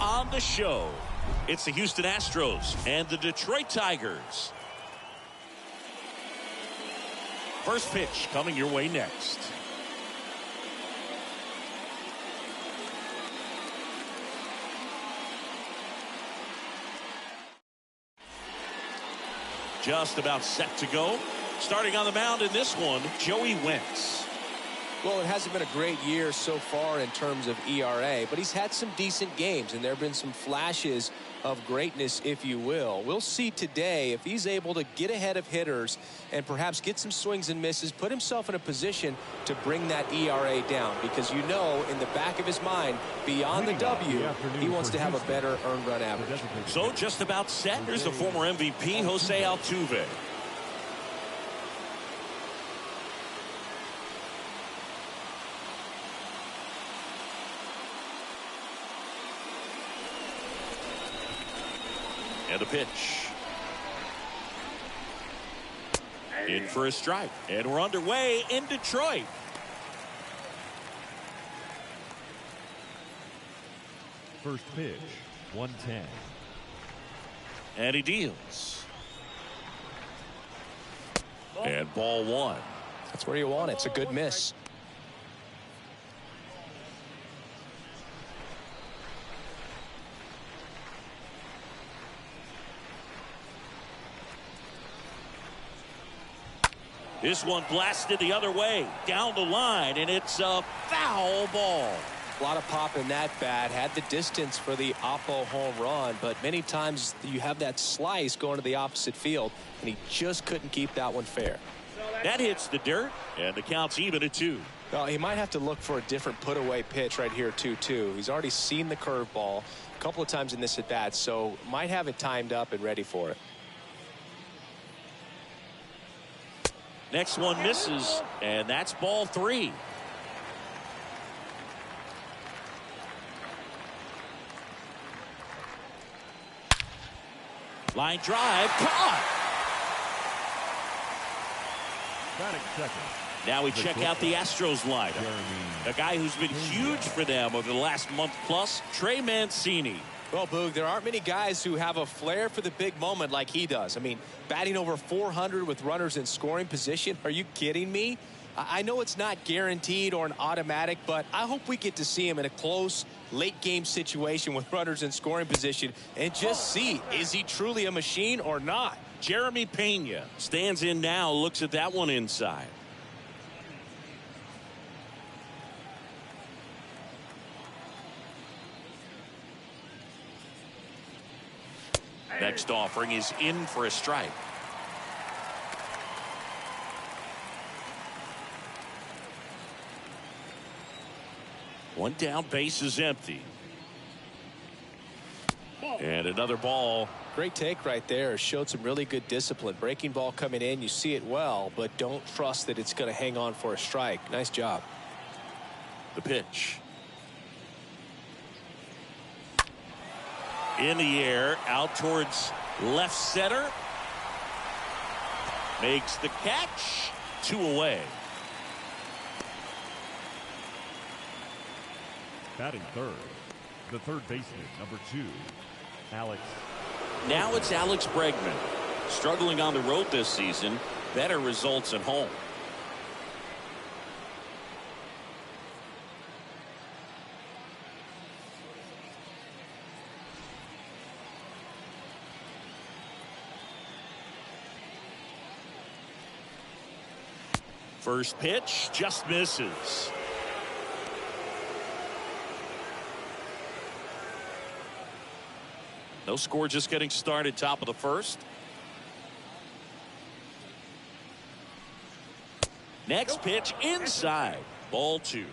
on the show. It's the Houston Astros and the Detroit Tigers. First pitch coming your way next. Just about set to go. Starting on the mound in this one, Joey Wentz. Well, it hasn't been a great year so far in terms of ERA, but he's had some decent games, and there have been some flashes of greatness, if you will. We'll see today if he's able to get ahead of hitters and perhaps get some swings and misses, put himself in a position to bring that ERA down, because you know in the back of his mind, beyond the W, he wants to have a better earned run average. So just about set. Here's the former MVP, Jose Altuve. And the pitch. In for a strike. And we're underway in Detroit. First pitch, 110. And he deals. And ball one. That's where you want it. It's a good miss. This one blasted the other way, down the line, and it's a foul ball. A lot of pop in that bat. Had the distance for the Oppo home run, but many times you have that slice going to the opposite field, and he just couldn't keep that one fair. That hits the dirt, and the count's even at 2. Well, he might have to look for a different put-away pitch right here, 2-2. He's already seen the curveball a couple of times in this at-bat, so might have it timed up and ready for it. Next one misses, and that's ball 3. Line drive, caught. Batting second. Now we check out the Astros lineup. A guy who's been huge for them over the last month plus, Trey Mancini. Well, Boog, there aren't many guys who have a flair for the big moment like he does. I mean, batting over 400 with runners in scoring position. Are you kidding me? I know it's not guaranteed or an automatic, but I hope we get to see him in a close, late-game situation with runners in scoring position and just see, is he truly a machine or not? Jeremy Pena stands in now, looks at that one inside. Next offering is in for a strike. One down, base is empty. And another ball. Great take right there. Showed some really good discipline. Breaking ball coming in, you see it well, but don't trust that it's going to hang on for a strike. Nice job. The pitch. In the air, out towards left center. Makes the catch. 2 away. Batting third, the third baseman, number 2, Alex. Now it's Alex Bregman. Struggling on the road this season. Better results at home. First pitch just misses. No score, just getting started, top of the first. Next pitch inside, ball 2.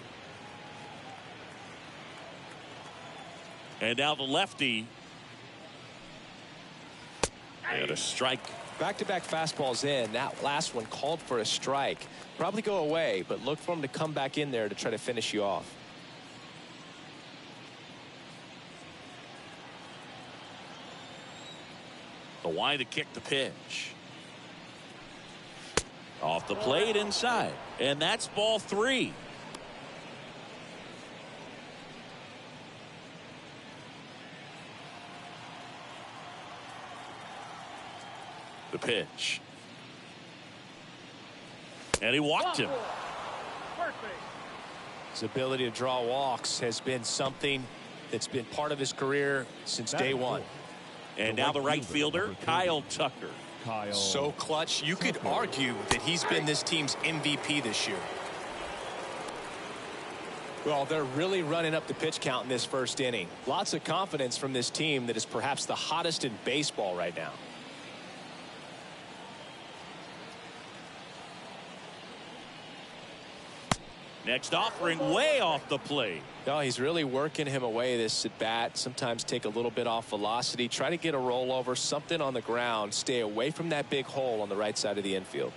And now the lefty. And a strike. Back-to-back fastballs in. That last one called for a strike. Probably go away, but look for him to come back in there to try to finish you off. The wide to kick the pitch. Off the plate inside. And that's ball 3. 3. The pitch. And he walked him. His ability to draw walks has been something that's been part of his career since day one. And now the right fielder, Kyle Tucker. So clutch. You could argue that he's been this team's MVP this year. Well, they're really running up the pitch count in this first inning. Lots of confidence from this team that is perhaps the hottest in baseball right now. Next offering way off the plate. No, he's really working him away this at bat. Sometimes take a little bit off velocity. Try to get a rollover, something on the ground. Stay away from that big hole on the right side of the infield.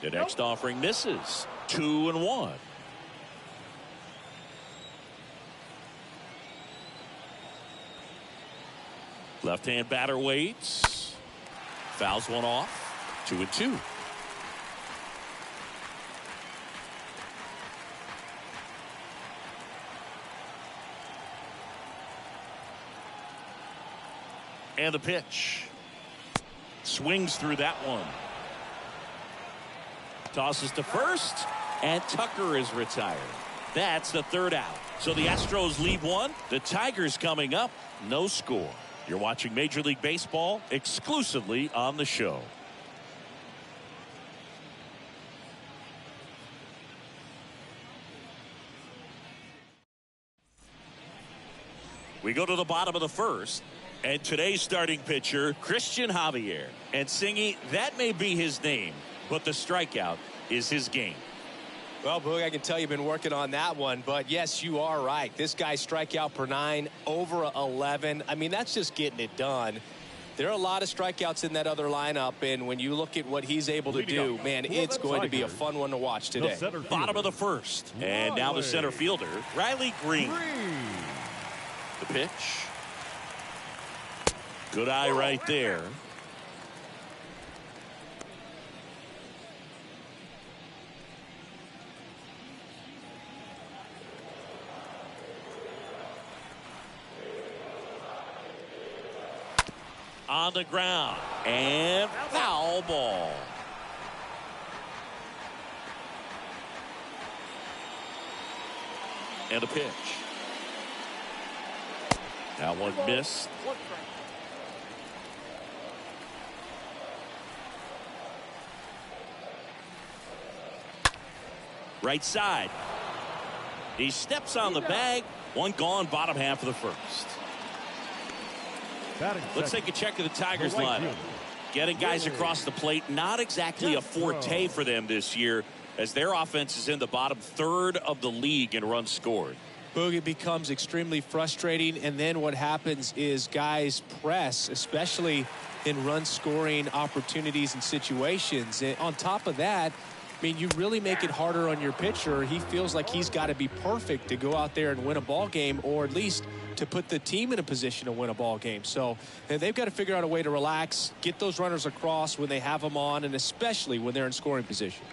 The next offering misses. 2-1. Left-hand batter waits. Fouls one off. 2-2. And the pitch. Swings through that one. Tosses to first, and Tucker is retired. That's the third out. So the Astros leave one. The Tigers coming up. No score. You're watching Major League Baseball exclusively on the show. We go to the bottom of the first. And today's starting pitcher, Christian Javier. And Singy, that may be his name, but the strikeout is his game. Well, Boog, I can tell you've been working on that one, but yes, you are right. This guy's strikeout per 9, over 11. I mean, that's just getting it done. There are a lot of strikeouts in that other lineup, and when you look at what he's able to do, man, it's going to be a fun one to watch today. Bottom of the first. And now the center fielder, Riley Green. The pitch. Good eye right there. On the ground. And foul ball. And a pitch. That one missed. Right side. He steps on the bag. One gone, bottom half of the first. Let's take a check of the Tigers lineup. Getting guys across the plate, not exactly a forte for them this year, as their offense is in the bottom third of the league in runs scored. Boog, it becomes extremely frustrating, and then what happens is guys press, especially in run scoring opportunities and situations. And on top of that, I mean, you really make it harder on your pitcher. He feels like he's got to be perfect to go out there and win a ball game, or at least to put the team in a position to win a ball game. So they've got to figure out a way to relax, get those runners across when they have them on, and especially when they're in scoring position.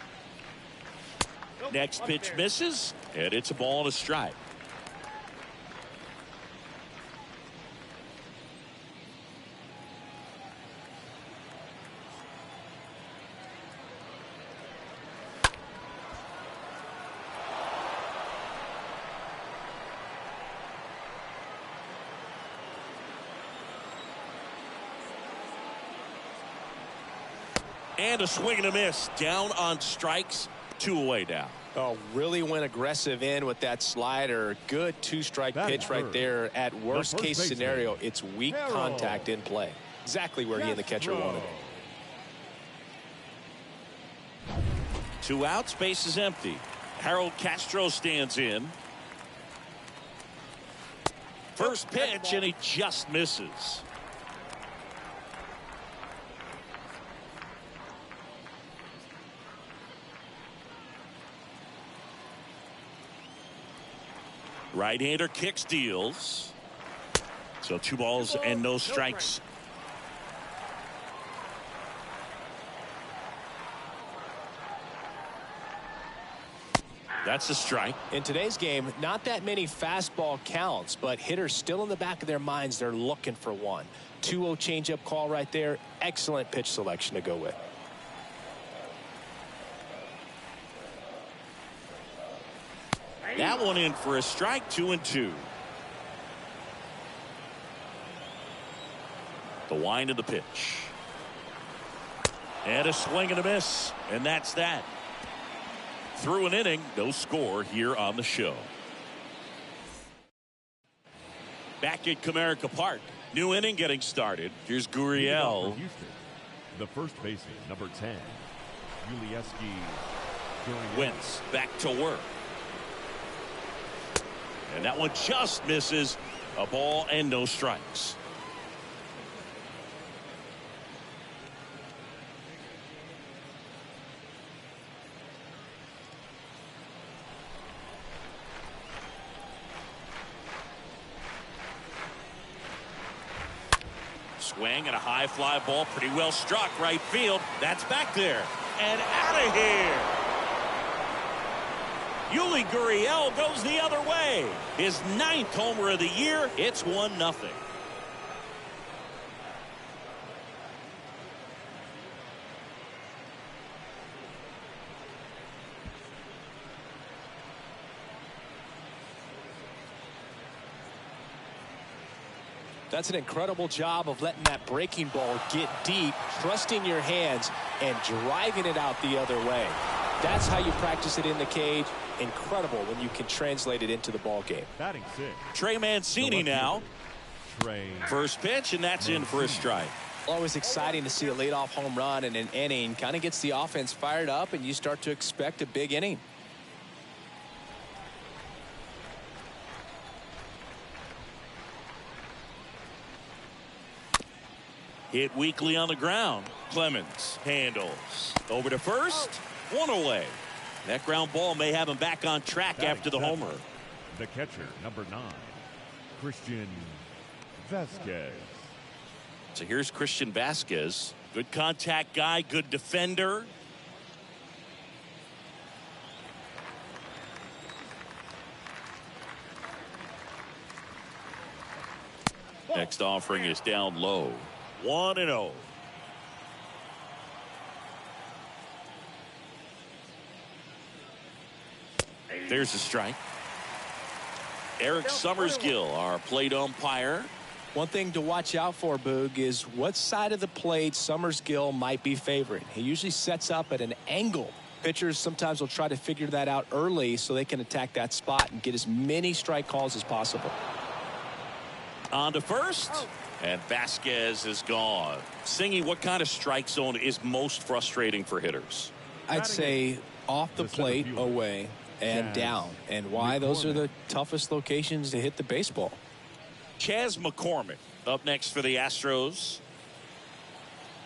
Next pitch misses, and it's a ball and a strike. And a swing and a miss. Down on strikes. 2 away now. Oh, really went aggressive in with that slider. Good 2-strike pitch right there. At worst case scenario, it's weak contact in play. Exactly where he and the catcher wanted it. 2 outs, base is empty. Harold Castro stands in. First pitch, and he just misses. Right-hander kicks, deals. So 2 balls and no strikes. That's a strike. In today's game, not that many fastball counts, but hitters still in the back of their minds, they're looking for one. 2-0 changeup call right there. Excellent pitch selection to go with. That one in for a strike. 2-2. The wind of the pitch. And a swing and a miss. And that's that. Through an inning, no score here on the show. Back at Comerica Park. New inning getting started. Here's Gurriel. The first baseman, number 10, Ulieski. Wentz back to work. And that one just misses. A ball and no strikes. Swing and a high fly ball, pretty well struck right field. That's back there and out of here. Yuli Gurriel goes the other way. His 9th homer of the year. It's 1-0. That's an incredible job of letting that breaking ball get deep, trusting your hands, and driving it out the other way. That's how you practice it in the cage. Incredible when you can translate it into the ball game. Batting 6. Trey Mancini now. First pitch, and that's in for a strike. Always exciting to see a leadoff home run in an inning. Kind of gets the offense fired up, and you start to expect a big inning. Hit weakly on the ground. Clemens handles. Over to first. One away. That ground ball may have him back on track after the homer. The catcher, number 9, Christian Vasquez. So here's Christian Vasquez. Good contact guy, good defender. Next offering is down low. 1-0. There's a strike. Eric Summersgill, our plate umpire. One thing to watch out for, Boog, is what side of the plate Summersgill might be favoring. He usually sets up at an angle. Pitchers sometimes will try to figure that out early so they can attack that spot and get as many strike calls as possible. On to first. And Vasquez is gone. Singy, what kind of strike zone is most frustrating for hitters? I'd say off the plate, away, and down. And why? Those are the toughest locations to hit the baseball. Chas McCormick up next for the Astros.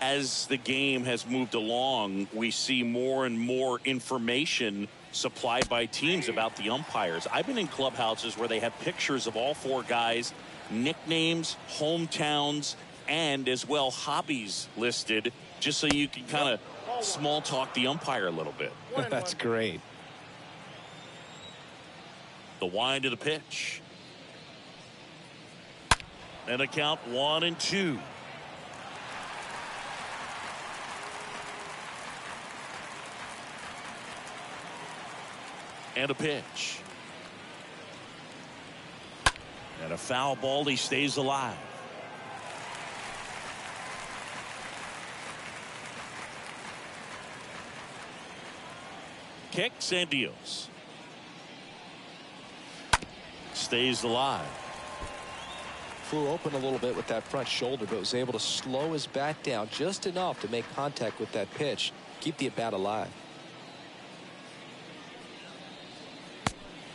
As the game has moved along, we see more and more information supplied by teams about the umpires. I've been in clubhouses where they have pictures of all 4 guys, nicknames, hometowns, and as well hobbies listed, just so you can kind of small talk the umpire a little bit. That's great. The wind of the pitch. And a count 1-2. And a pitch. And a foul ball. He stays alive. Kicks and deals. Stays alive. Flew open a little bit with that front shoulder, but was able to slow his bat down just enough to make contact with that pitch. Keep the at-bat alive.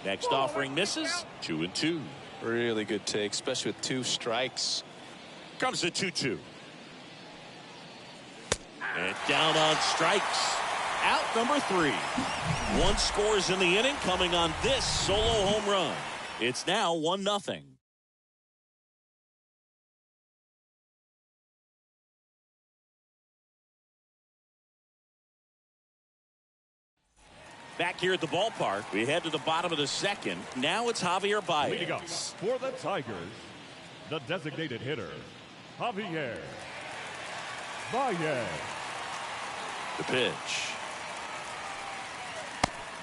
Next offering misses. 2-2. Really good take, especially with 2 strikes. Comes the 2-2. And down on strikes. Out number 3. 1 scores in the inning coming on this solo home run. It's now 1-0. Back here at the ballpark, we head to the bottom of the second. Now it's Javier Leading up Baez. for the Tigers, the designated hitter, Javier Baez. The pitch.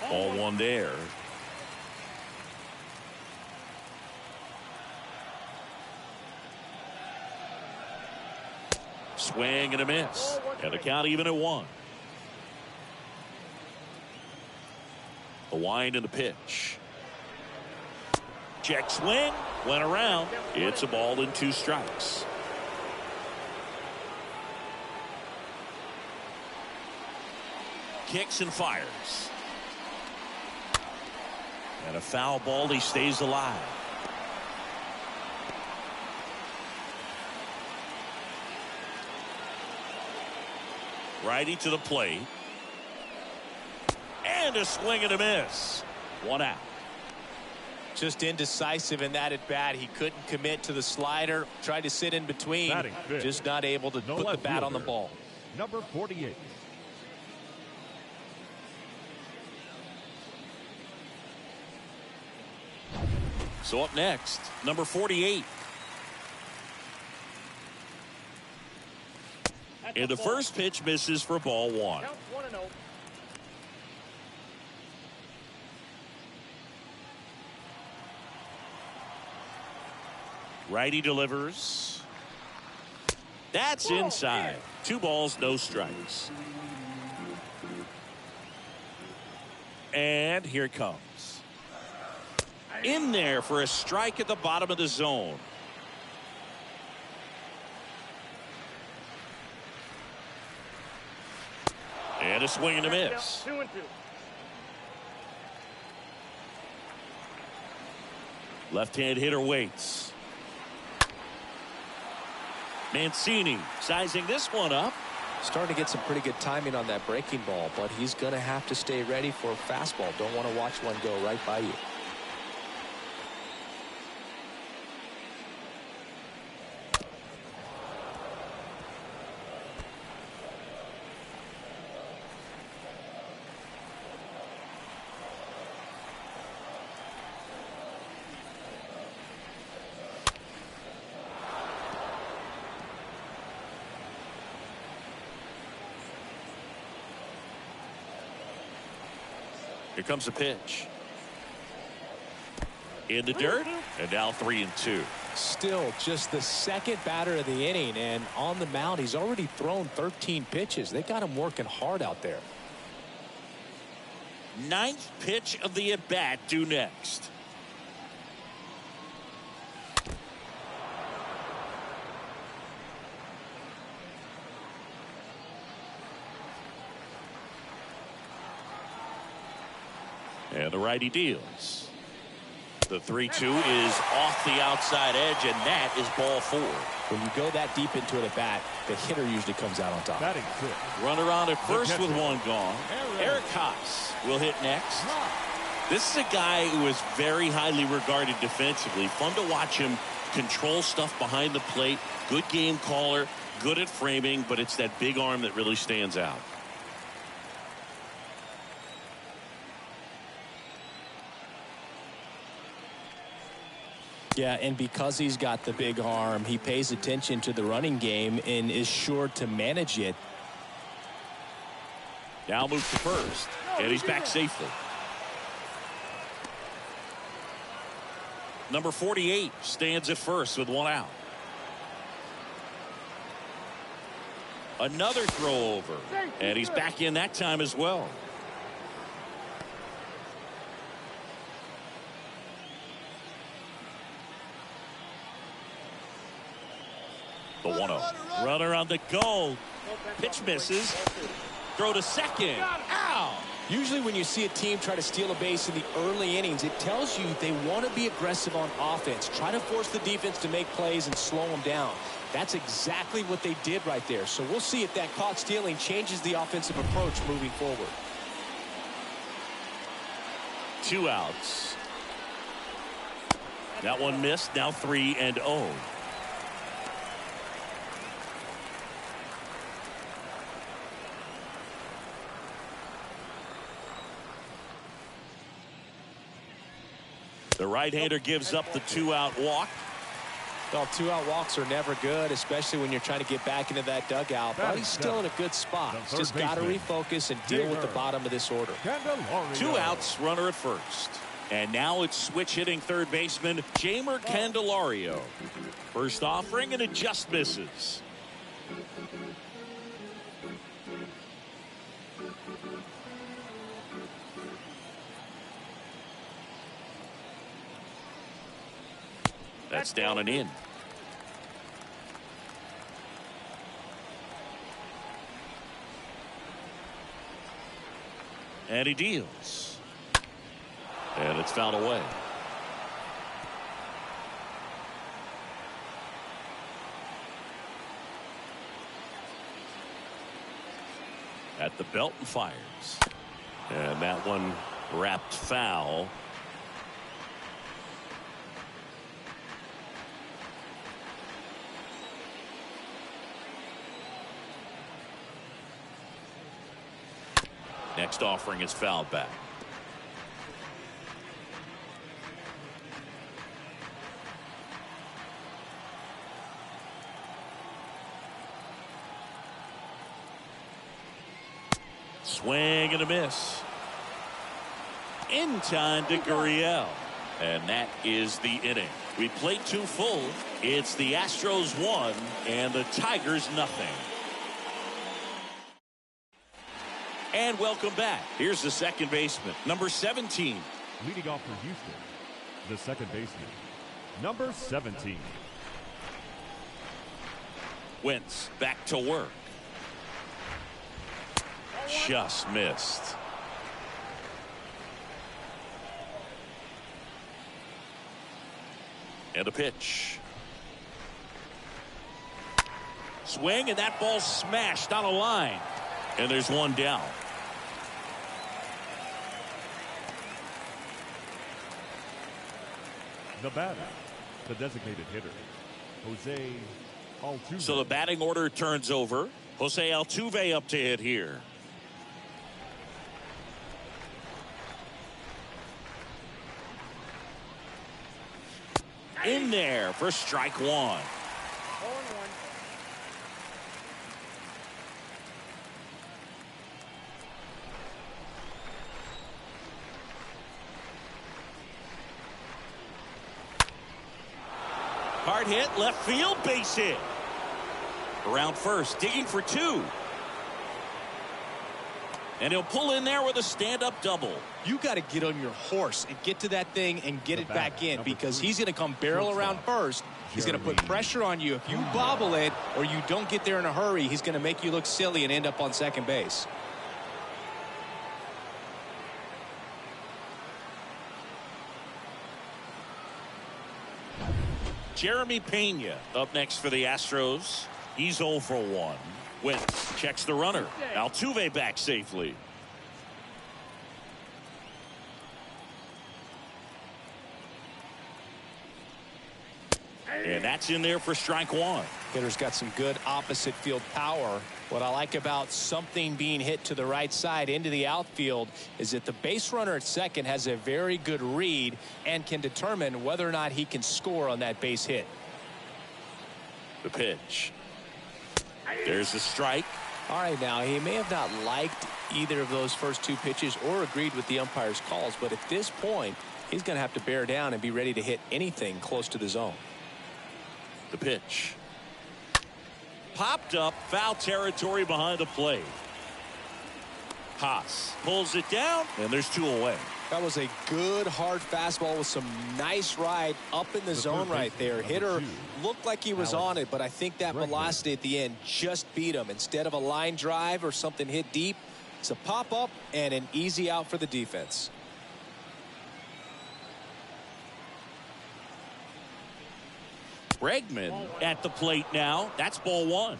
Ball one there. Swing and a miss. And the count even at 1. The wind and the pitch. Check swing. Went around. It's a ball and 2 strikes. Kicks and fires. And a foul ball. He stays alive. Righty to the plate. And a swing and a miss. 1 out. Just indecisive in that at bat. He couldn't commit to the slider. Tried to sit in between. Just not able to put the bat on the ball. Number 48. So up next, number 48. And the first pitch misses for ball 1. Righty delivers. That's inside. 2 balls, no strikes. And here it comes. In there for a strike at the bottom of the zone. And a swing and a miss. 2-2. Left-hand hitter waits. Mancini sizing this one up. Starting to get some pretty good timing on that breaking ball, but he's going to have to stay ready for a fastball. Don't want to watch one go right by you. Here comes the pitch. In the dirt, and now 3-2. Still just the second batter of the inning, and on the mound he's already thrown 13 pitches. They got him working hard out there. 9th pitch of the at bat due next. And the righty deals. The 3-2 is off the outside edge, and that is ball 4. When you go that deep into it at bat, the hitter usually comes out on top. Batting 6. Runner on at first with 1 gone. Eric Haas will hit next. This is a guy who is very highly regarded defensively. Fun to watch him control stuff behind the plate. Good game caller, good at framing, but it's that big arm that really stands out. Yeah, and because he's got the big arm, he pays attention to the running game and is sure to manage it. Now moves to first, and he's back safely. Number 48 stands at first with 1 out. Another throw over, and he's back in that time as well. The 1-0. Runner on the go. Pitch misses. Throw to second. Ow! Usually when you see a team try to steal a base in the early innings, it tells you they want to be aggressive on offense. Try to force the defense to make plays and slow them down. That's exactly what they did right there. So we'll see if that caught stealing changes the offensive approach moving forward. 2 outs. That one missed. Now 3-0. The right-hander gives up the 2-out walk. Well, 2-out walks are never good, especially when you're trying to get back into that dugout. But he's still in a good spot. He's just got to refocus and deal with the bottom of this order. 2 outs, runner at first. And now it's switch hitting third baseman Jeimer Candelario. First offering, and it just misses. That's down and in. And he deals. And it's fouled away. At the belt and fires. And that one wrapped foul. Next offering is fouled back. Swing and a miss. In time to Gurriel. And that is the inning. We played 2 full. It's the Astros 1 and the Tigers nothing. And welcome back. Here's the second baseman, number 17. Leading off for Houston, the second baseman, number 17. Wentz back to work. Just missed. And a pitch. Swing, and that ball smashed on a line. And there's one down. The batter, the designated hitter, Jose Altuve. So the batting order turns over. Jose Altuve up to hit here. In there for strike 1. Hard hit, left field, base hit. Around first, digging for 2. And he'll pull in there with a stand-up double. You got to get on your horse and get to that thing and get it back in, because he's going to come barrel around first. He's going to put pressure on you. If you bobble it or you don't get there in a hurry, he's going to make you look silly and end up on second base. Jeremy Pena up next for the Astros. He's 0 for 1. Wentz checks the runner. Altuve back safely. And that's in there for strike 1. Hitter's got some good opposite field power. What I like about something being hit to the right side into the outfield is that the base runner at second has a very good read and can determine whether or not he can score on that base hit. The pitch. There's the strike. All right, now he may have not liked either of those first 2 pitches or agreed with the umpire's calls, but at this point he's going to have to bear down and be ready to hit anything close to the zone. The pitch. Popped up, foul territory behind the plate. Haas pulls it down, and there's 2 away. That was a good hard fastball with some nice ride up in the zone right there. Hitter looked like he was on it, but I think that velocity at the end just beat him. Instead of a line drive or something hit deep, it's a pop up and an easy out for the defense. Bregman at the plate now. That's ball 1.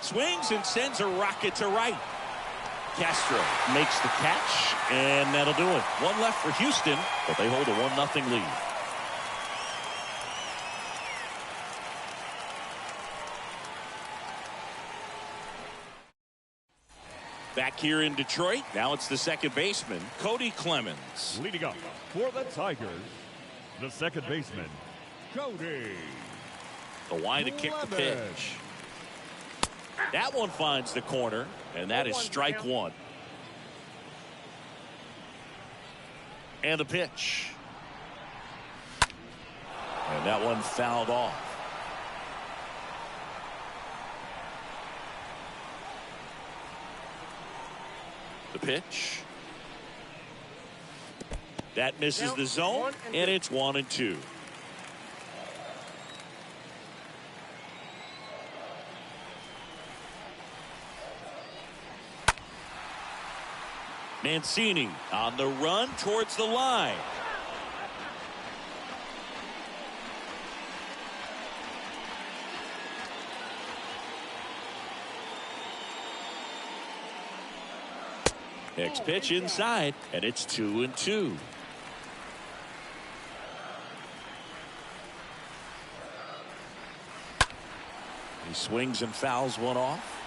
Swings and sends a rocket to right. Castro makes the catch, and that'll do it. 1 left for Houston, but they hold a 1-0 lead. Back here in Detroit, now it's the second baseman, Cody Clemens. Leading up for the Tigers, the second baseman, Cody. The wide to kick the pitch. That one finds the corner, and that is strike one. And the pitch. And that one fouled off. The pitch. That misses the zone, and it's 1-2. Mancini on the run towards the line. Next pitch inside, and it's 2-2. He swings and fouls one off.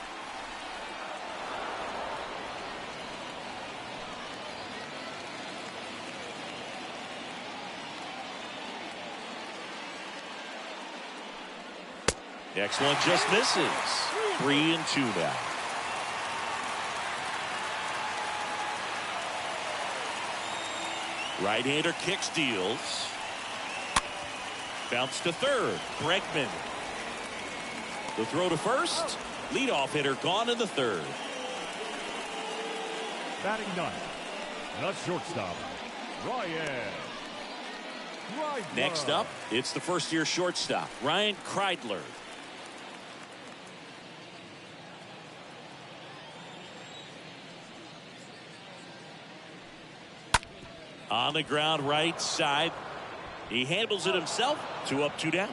Next one just misses. 3-2 now. Right-hander kicks, deals. Bounce to third. Bregman. The throw to first. Leadoff hitter gone in the third. Batting ninth, the shortstop, Ryan. Next up, it's the first-year shortstop, Ryan Kreidler. On the ground right side. He handles it himself. 2 up, 2 down.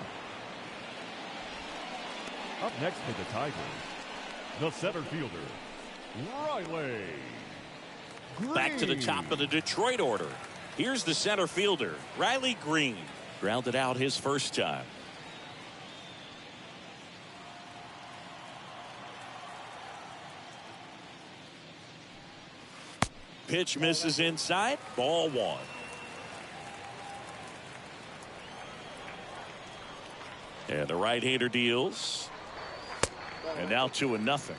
Up next for the Tigers, the center fielder, Riley Green. Back to the top of the Detroit order. Here's the center fielder, Riley Green. Grounded out his first time. Pitch misses inside. Ball 1. And the right-hander deals. And now 2-0.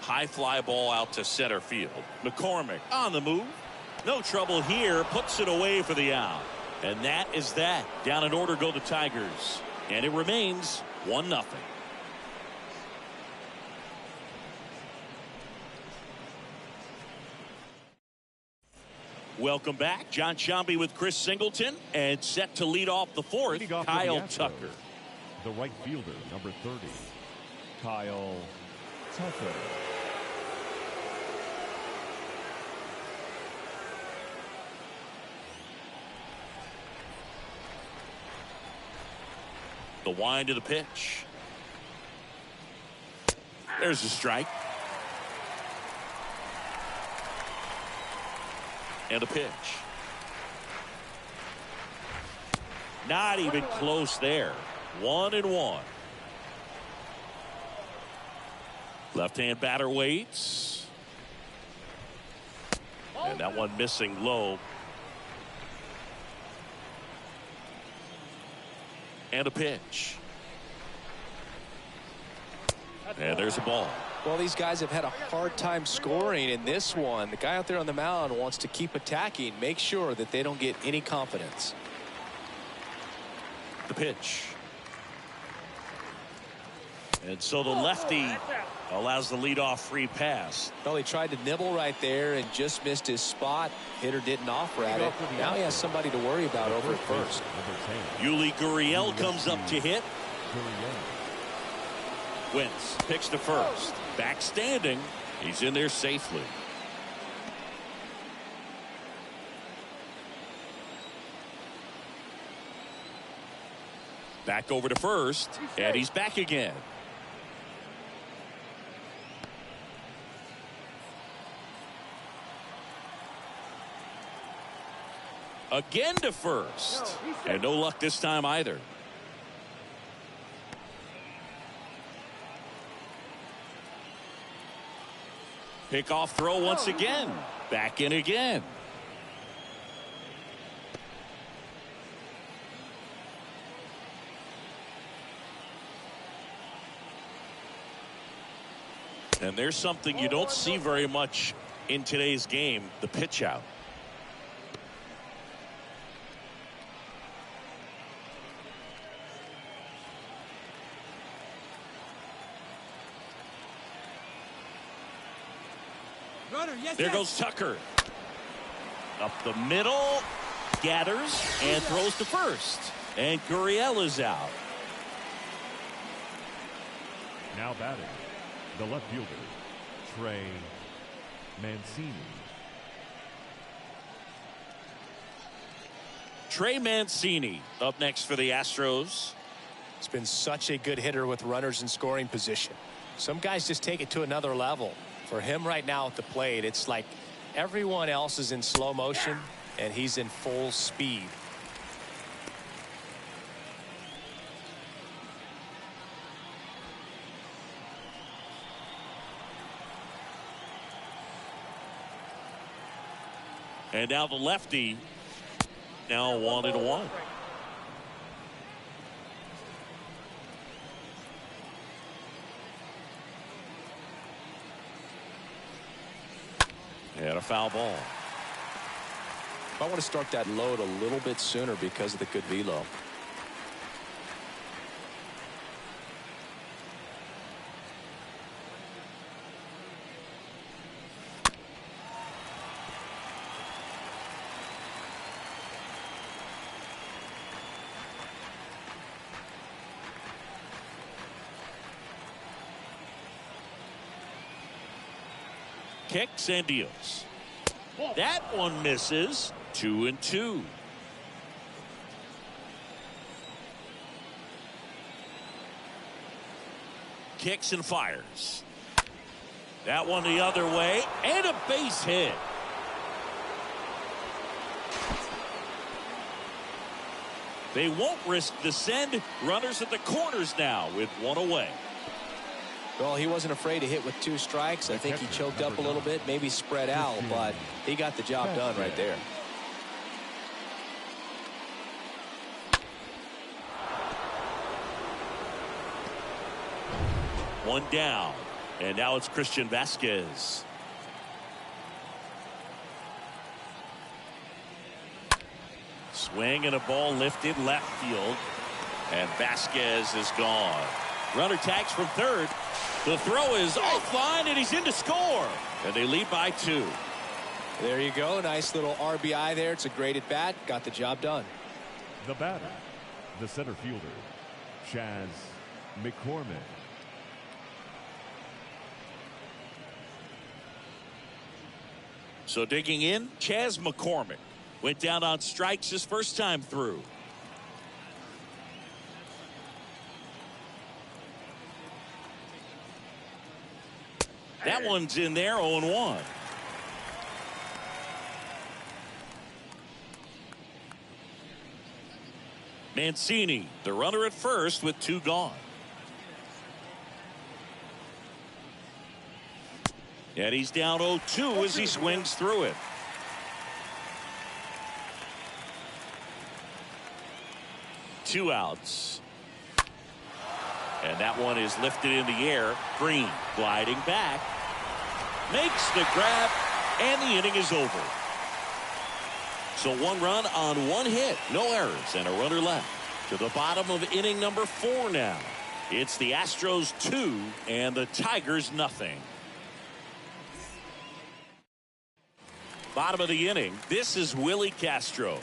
High fly ball out to center field. McCormick on the move. No trouble here. Puts it away for the out. And that is that. Down in order go the Tigers. And it remains 1-0. Welcome back. John Sciambi with Chris Singleton. And set to lead off the fourth, Kyle Tucker. The right fielder, number 30, Kyle Tucker. The wind of the pitch. There's a strike. And a pitch. Not even close there. 1-1. Left-hand batter waits. And that one missing low. And a pitch. And there's a ball. Well, these guys have had a hard time scoring in this one. The guy out there on the mound wants to keep attacking, make sure that they don't get any confidence. The pitch. And so the lefty allows the leadoff free pass. Well, he tried to nibble right there and just missed his spot. Hitter didn't offer at it. Now he has somebody to worry about over at first. Yuli Gurriel comes up to hit. Wentz picks to first. Back standing. He's in there safely. Back over to first. And he's back again. Again to first. And no luck this time either. Pickoff throw once again. Back in again. And there's something you don't see very much in today's game, the pitch out. There goes Tucker. Up the middle, gathers and throws to first. And Gurriel is out. Now batting, the left fielder, Trey Mancini. Trey Mancini up next for the Astros. He's been such a good hitter with runners in scoring position. Some guys just take it to another level. For him right now at the plate, it's like everyone else is in slow motion and he's in full speed. And now the lefty, now 1-1. And a foul ball. I want to start that load a little bit sooner because of the good velo. Kicks and deals. That one misses. 2-2. Kicks and fires. That one the other way. And a base hit. They won't risk the send. Runners at the corners now with one away. Well, he wasn't afraid to hit with 2 strikes. I think he choked up a little bit, maybe spread out, but he got the job done right there. One down, and now it's Christian Vasquez. Swing and a ball lifted left field, and Vasquez is gone. Runner tags from third. The throw is offline, and he's in to score. And they lead by 2. There you go. Nice little RBI there. It's a great at bat. Got the job done. The batter, the center fielder, Chaz McCormick. So digging in, Chaz McCormick went down on strikes his first time through. That one's in there, 0-1. Mancini, the runner at first with 2 gone. And he's down 0-2 as he swings through it. Two outs. And that one is lifted in the air. Green gliding back. Makes the grab, and the inning is over. So 1 run on 1 hit. No errors, and a runner left. To the bottom of inning number 4 now. It's the Astros 2 and the Tigers nothing. Bottom of the inning, this is Willie Castro.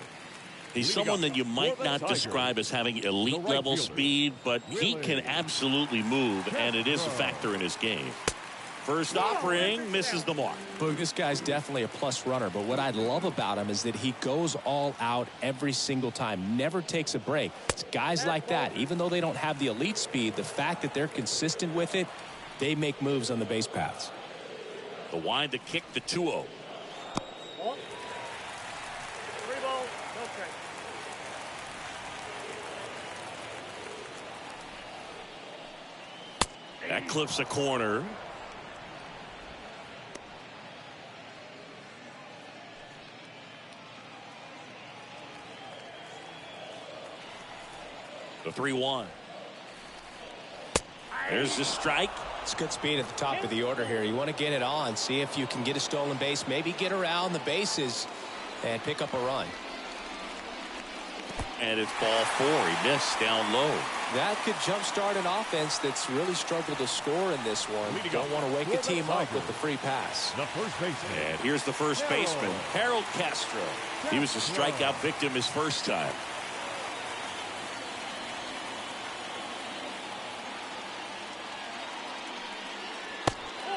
He's someone that you might not describe as having elite level speed, but he can absolutely move, and it is a factor in his game. First offering misses the mark. Look, this guy's definitely a plus runner, but what I love about him is that he goes all out every single time, never takes a break. It's guys like that, even though they don't have the elite speed, the fact that they're consistent with it, they make moves on the base paths. The wind to kick the 2-0. That clips a corner. The 3-1. There's the strike. It's good speed at the top of the order here. You want to get it on, see if you can get a stolen base, maybe get around the bases and pick up a run. And it's ball 4. He missed down low. That could jumpstart an offense that's really struggled to score in this one. Don't want to wake a team up with the free pass. The first baseman. And here's the first baseman, Harold Castro. He was a strikeout victim his first time.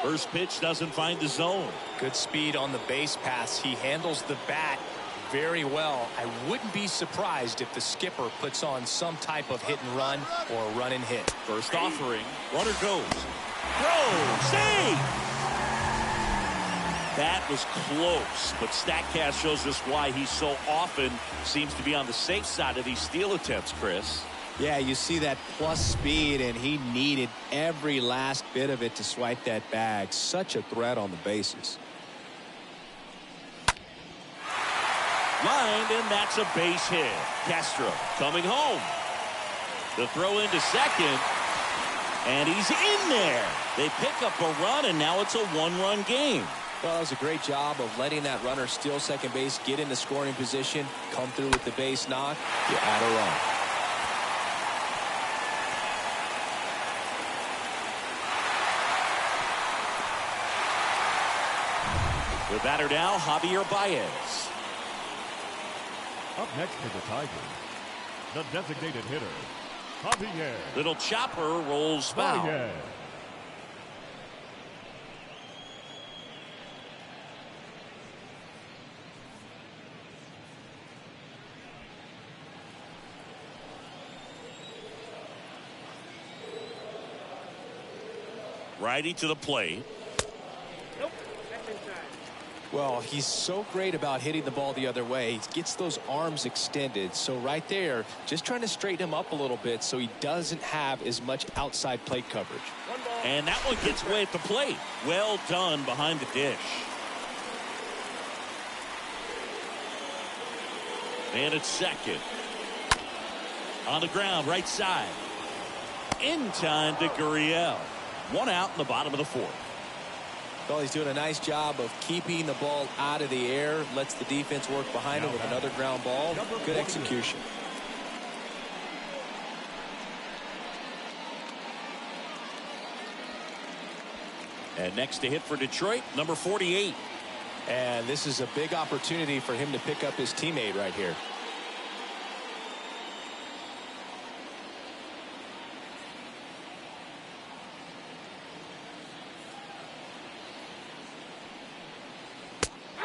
First pitch doesn't find the zone. Good speed on the base pass. He handles the bat very well. I wouldn't be surprised if the skipper puts on some type of hit and run or run and hit. First offering. Runner goes. Throw. Save. That was close, but StatCast shows us why he so often seems to be on the safe side of these steal attempts, Chris. Yeah, you see that plus speed, and he needed every last bit of it to swipe that bag. Such a threat on the bases. Lined, and that's a base hit. Castro coming home. The throw into second, and he's in there. They pick up a run, and now it's a one-run game. Well, that was a great job of letting that runner steal second base, get in the scoring position, come through with the base knock. You add a run. The batter now, Javier Baez. Up next to the Tigers, the designated hitter, Javier. Little chopper rolls foul. Baez. Righty to the plate. Well, he's so great about hitting the ball the other way. He gets those arms extended. So right there, just trying to straighten him up a little bit so he doesn't have as much outside plate coverage. And that one gets away at the plate. Well done behind the dish. And it's second. On the ground, right side. In time to Gurriel. One out in the bottom of the fourth. Well, he's doing a nice job of keeping the ball out of the air. Lets the defense work behind him with another ground ball. Good execution. And next to hit for Detroit, number 48. And this is a big opportunity for him to pick up his teammate right here.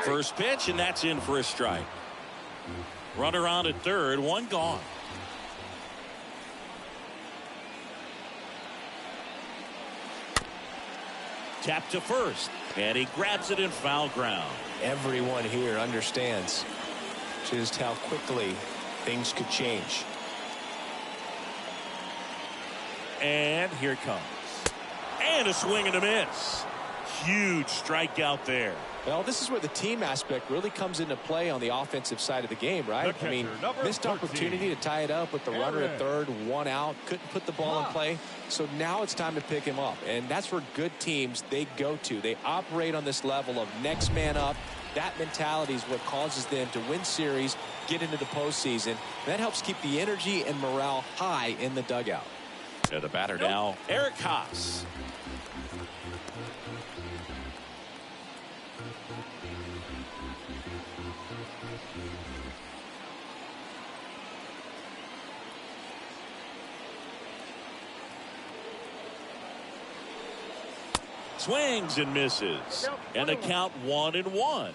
First pitch, and that's in for a strike. Runner on at third, one gone. Tap to first, and he grabs it in foul ground. Everyone here understands just how quickly things could change. And here it comes. And a swing and a miss. Huge strikeout there. Well, this is where the team aspect really comes into play on the offensive side of the game, right? Catcher, I mean, missed 13. opportunity to tie it up with the runner at third, one out, couldn't put the ball in play. So now it's time to pick him up. And that's where good teams, they go to. They operate on this level of next man up. That mentality is what causes them to win series, get into the postseason. That helps keep the energy and morale high in the dugout. The batter now, Eric Haas. Swings and misses. And the count 1-1.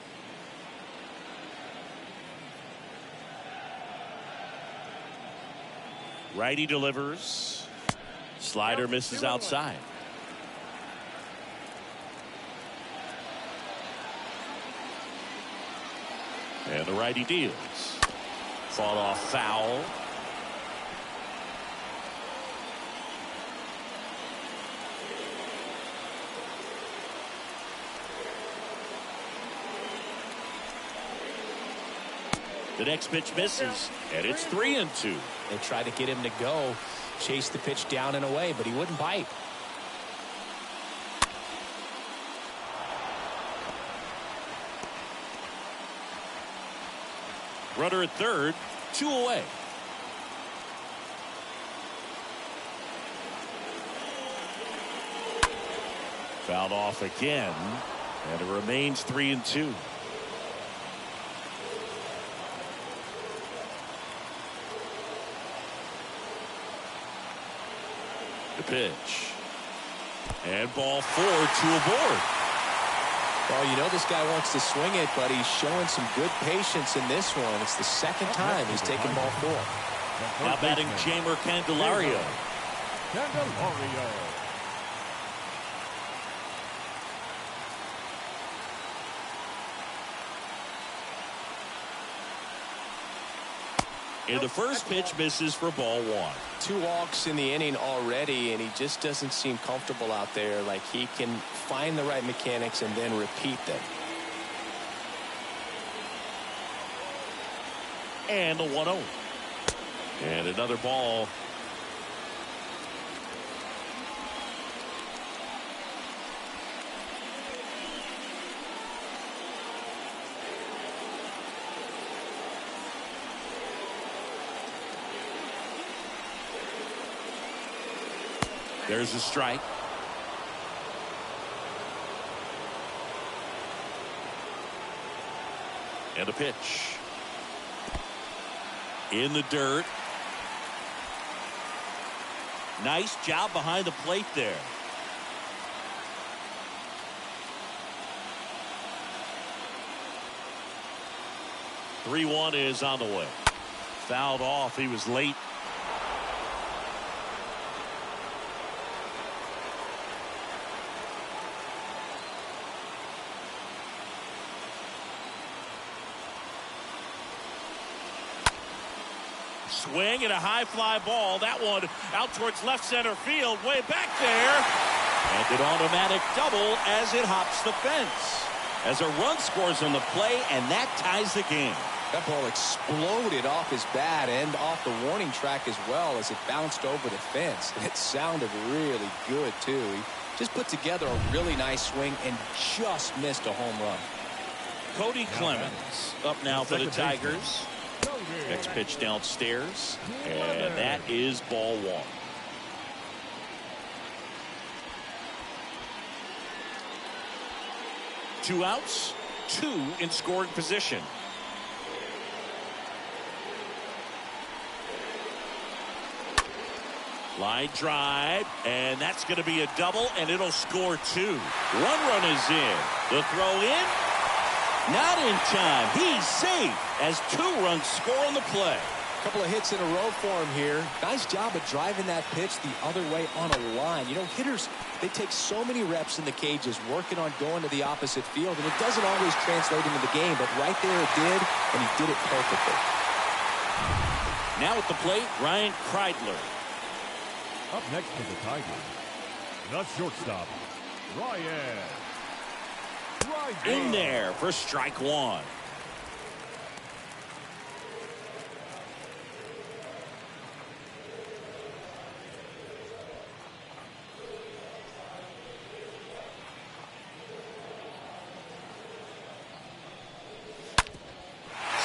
Righty delivers. Slider misses outside. And the righty deals. Fought off foul. The next pitch misses, and it's 3-2. They tried to get him to go, chase the pitch down and away, but he wouldn't bite. Runner at third, 2 away. Fouled off again, and it remains 3-2. The pitch. And ball 4, 2 aboard. Well, you know this guy wants to swing it, but he's showing some good patience in this one. It's the second time he's taken ball 4. Now batting Jamer Candelario. And the first pitch misses for ball 1. 2 walks in the inning already, and he just doesn't seem comfortable out there. Like he can find the right mechanics and then repeat them. And a 1-0. And another ball. There's a strike. And a pitch. In the dirt. Nice job behind the plate there. The 3-1 is on the way. Fouled off. He was late. Swing and a high fly ball. That one out towards left center field. Way back there. And an automatic double as it hops the fence. As a run scores on the play, and that ties the game. That ball exploded off his bat and off the warning track as well as it bounced over the fence. And it sounded really good, too. He just put together a really nice swing and just missed a home run. Cody Clemens up now for the Tigers. Next pitch downstairs, and that is ball 1. Two outs, 2 in scoring position. Line drive, and that's going to be a double, and it'll score 2. 1 run is in. The throw in. Not in time. He's safe as 2 runs score on the play. A couple of hits in a row for him here. Nice job of driving that pitch the other way on a line. You know, hitters, they take so many reps in the cages working on going to the opposite field, and it doesn't always translate into the game, but right there it did, and he did it perfectly. Now at the plate, Ryan Kreidler. Up next for the Tigers, the shortstop, Ryan. In there for strike 1.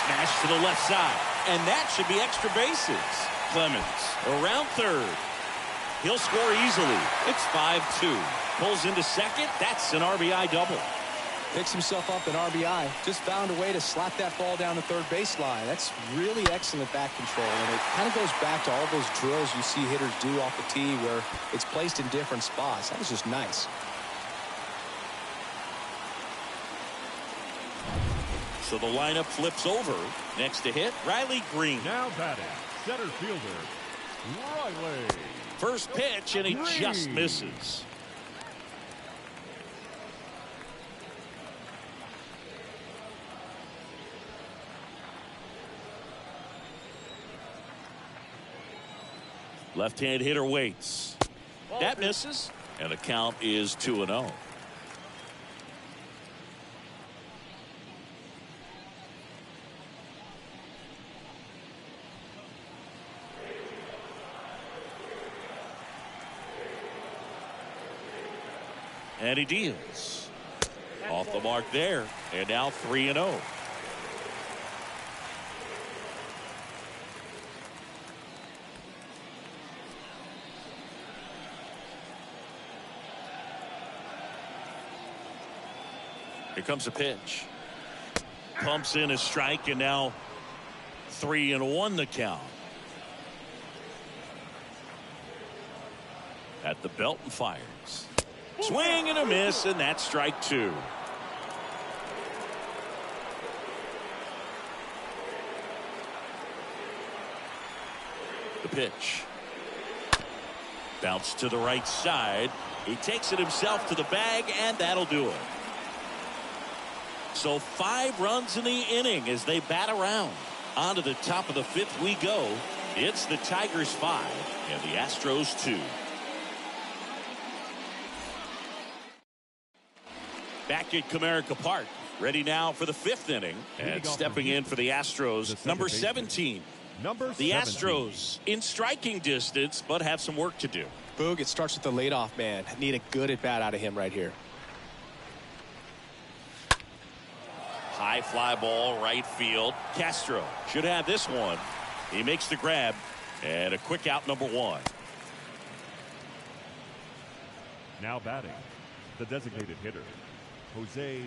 Smash to the left side, and that should be extra bases. Clemens around third. He'll score easily. It's 5-2. Pulls into second. That's an RBI double. Picks himself up an RBI. Just found a way to slap that ball down the third baseline. That's really excellent bat control, and it kind of goes back to all those drills you see hitters do off the tee where it's placed in different spots. That was just nice. So the lineup flips over. Next to hit, Riley Green. Now batting, center fielder, Riley. First pitch, and he just misses. Left-hand hitter waits. That misses. And the count is 2-0. And he deals. Off the mark there. And now 3-0. Here comes a pitch. Pumps in a strike, and now 3-1 the count. At the belt and fires. Swing and a miss, and that's strike 2. The pitch. Bounce to the right side. He takes it himself to the bag, and that'll do it. So 5 runs in the inning as they bat around. On to the top of the 5th we go. It's the Tigers 5 and the Astros 2. Back at Comerica Park. Ready now for the 5th inning. And stepping in for the Astros, number 17. The Astros in striking distance, but have some work to do. Boog, it starts with the leadoff man. Need a good at bat out of him right here. High fly ball, right field. Castro should have this one. He makes the grab, and a quick out, number 1. Now batting, the designated hitter, Jose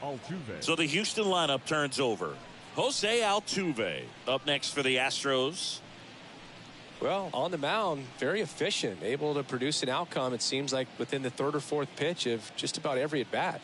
Altuve. So the Houston lineup turns over. Jose Altuve up next for the Astros. Well, on the mound, very efficient, able to produce an outcome, it seems like, within the 3rd or 4th pitch of just about every at bat.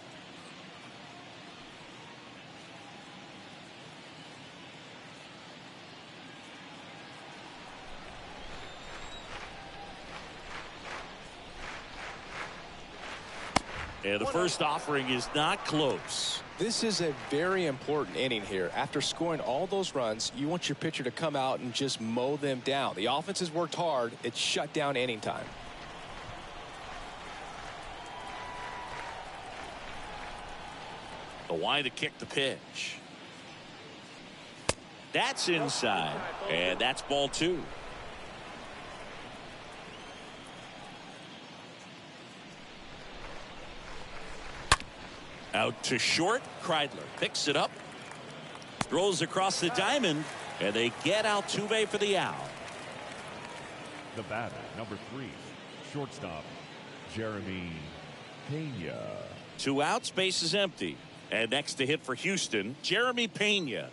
And the first offering is not close. This is a very important inning here. After scoring all those runs, you want your pitcher to come out and just mow them down. The offense has worked hard. It's shut down inning time. The wind to kick the pitch. That's inside. And that's ball 2. Out to short. Kreidler picks it up. Throws across the diamond. And they get Altuve for the out. The batter, number 3, shortstop, Jeremy Pena. 2 outs, base is empty. And next to hit for Houston, Jeremy Pena.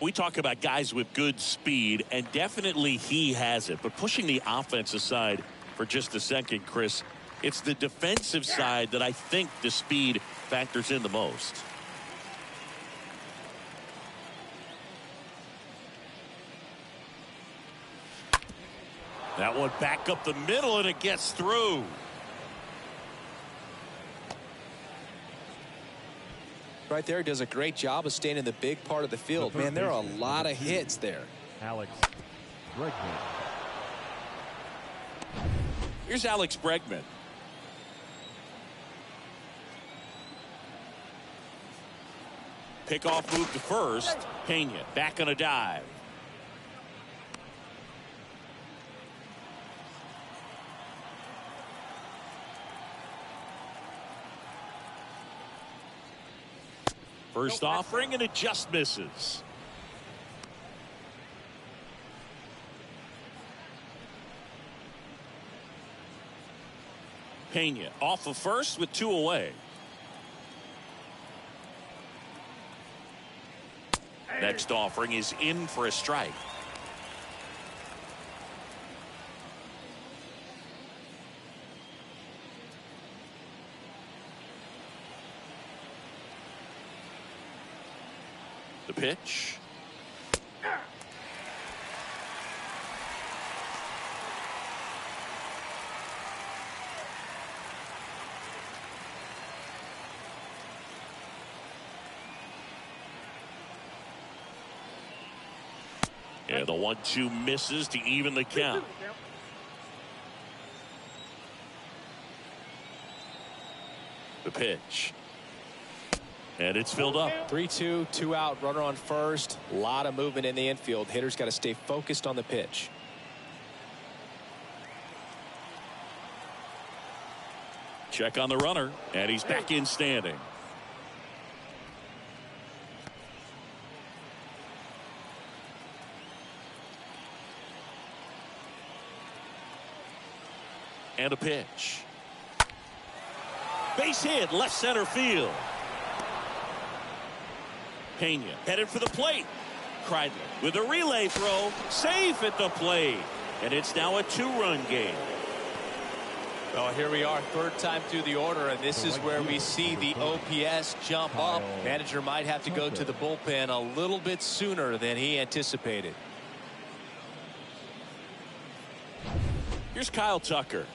We talk about guys with good speed, and definitely he has it. But pushing the offense aside for just a second, Chris, it's the defensive side that I think the speed factors in the most. That one back up the middle, and it gets through. Right there, does a great job of staying in the big part of the field. Man, there are a lot of hits there. Alex Bregman. Here's Alex Bregman. Pickoff move to first. Pena back on a dive. First offering, and it just misses. Pena off of first with 2 away. Next offering is in for a strike. The pitch. Yeah, the 1-2 misses to even the count. The pitch. And it's filled up. 3-2, 2 out, runner on first. A lot of movement in the infield. Hitter's got to stay focused on the pitch. Check on the runner, and he's back in standing. And a pitch. Base hit, left center field. Pena headed for the plate. Kreidler with a relay throw, safe at the plate. And it's now a 2-run game. Well, here we are, third time through the order, and this is where we see the OPS jump up. Manager might have to go to the bullpen a little bit sooner than he anticipated. Here's Kyle Tucker.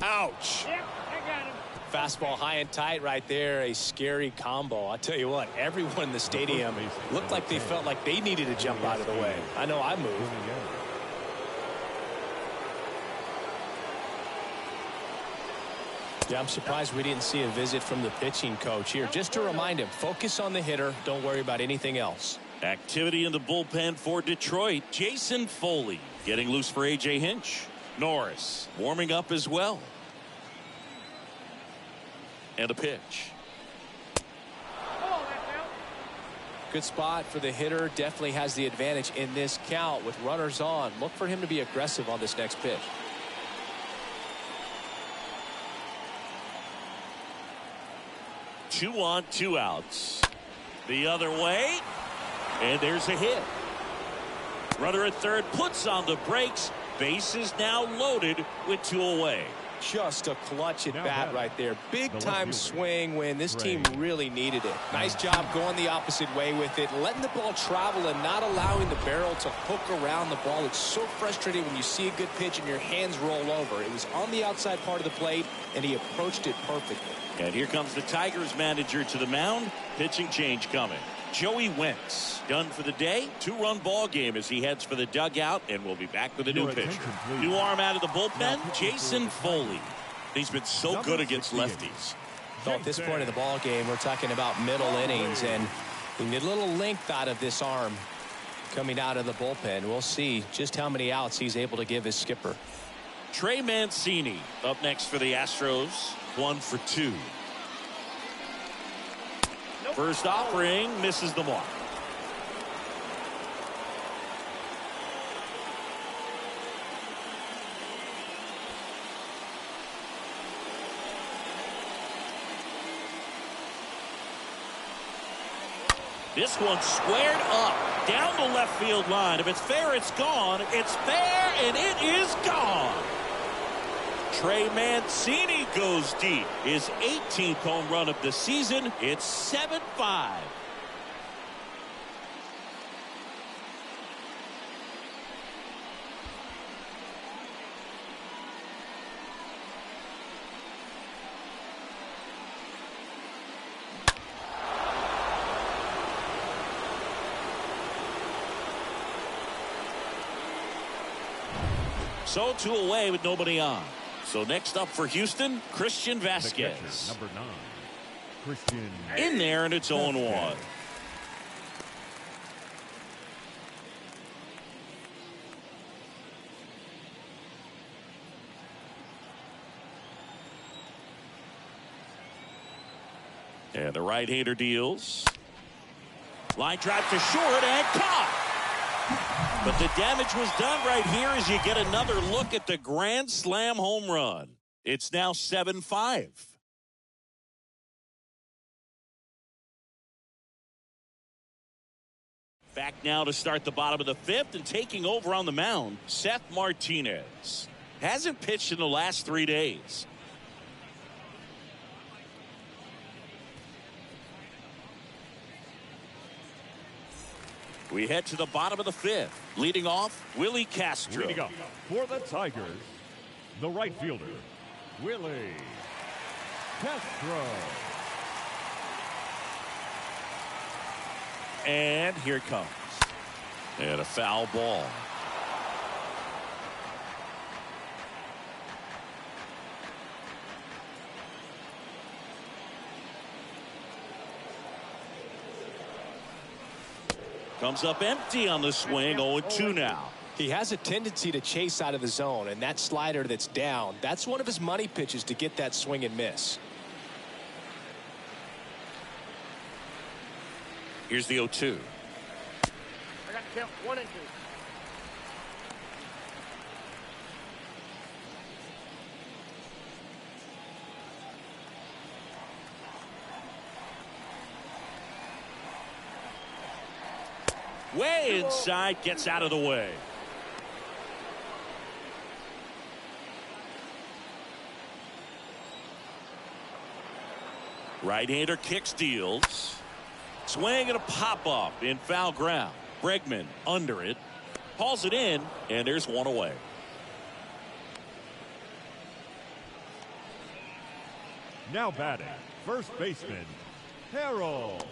Ouch. Yep, I got him. Fastball high and tight right there. A scary combo. I'll tell you what, everyone in the stadium looked like they felt like they needed to jump out of the way. I know I moved. Yeah, I'm surprised we didn't see a visit from the pitching coach here. Just to remind him, focus on the hitter. Don't worry about anything else. Activity in the bullpen for Detroit. Jason Foley getting loose for A.J. Hinch. Norris warming up as well. And a pitch. Oh, that's out. Good spot for the hitter. Definitely has the advantage in this count with runners on. Look for him to be aggressive on this next pitch. Two on, 2 outs. The other way. And there's a hit. Runner at third puts on the brakes. Base is now loaded with 2 away. Just a clutch at bat right there. Big time swing when this team really needed it. Nice job going the opposite way with it, letting the ball travel and not allowing the barrel to hook around the ball. It's so frustrating when you see a good pitch and your hands roll over. It was on the outside part of the plate, and he approached it perfectly. And here comes the Tigers manager to the mound. Pitching change coming. Joey Wentz done for the day. 2-run ball game as he heads for the dugout, and we'll be back with a new pitcher. New arm out of the bullpen, Jason Foley. He's been so good against lefties. So at this point of the ball game, we're talking about middle innings, and we need a little length out of this arm coming out of the bullpen. We'll see just how many outs he's able to give his skipper. Trey Mancini up next for the Astros. 1 for 2. First offering misses the mark. This one squared up down the left field line. If it's fair, it's gone. It's fair, and it is gone. Trey Mancini goes deep. His 18th home run of the season. It's 7-5. So 2 away with nobody on. So next up for Houston, Christian Vasquez. Number 9, Christian. In there, and it's 0-1. And the right-hander deals. Line drive to short and caught. But the damage was done right here as you get another look at the grand slam home run. It's now 7-5. Back now to start the bottom of the 5th, and taking over on the mound, Seth Martinez. Hasn't pitched in the last 3 days. We head to the bottom of the 5th. Leading off, Willie Castro. Leading up for the Tigers, the right fielder, Willie Castro. And here it comes. And a foul ball. Comes up empty on the swing. 0-2 now. He has a tendency to chase out of the zone, and that slider that's down, that's one of his money pitches to get that swing and miss. Here's the 0-2. I got to count 1 and 2. Way inside, gets out of the way. Right-hander kicks, deals. Swing and a pop-up in foul ground. Bregman under it. Hauls it in, and there's one away. Now batting, first baseman, Harold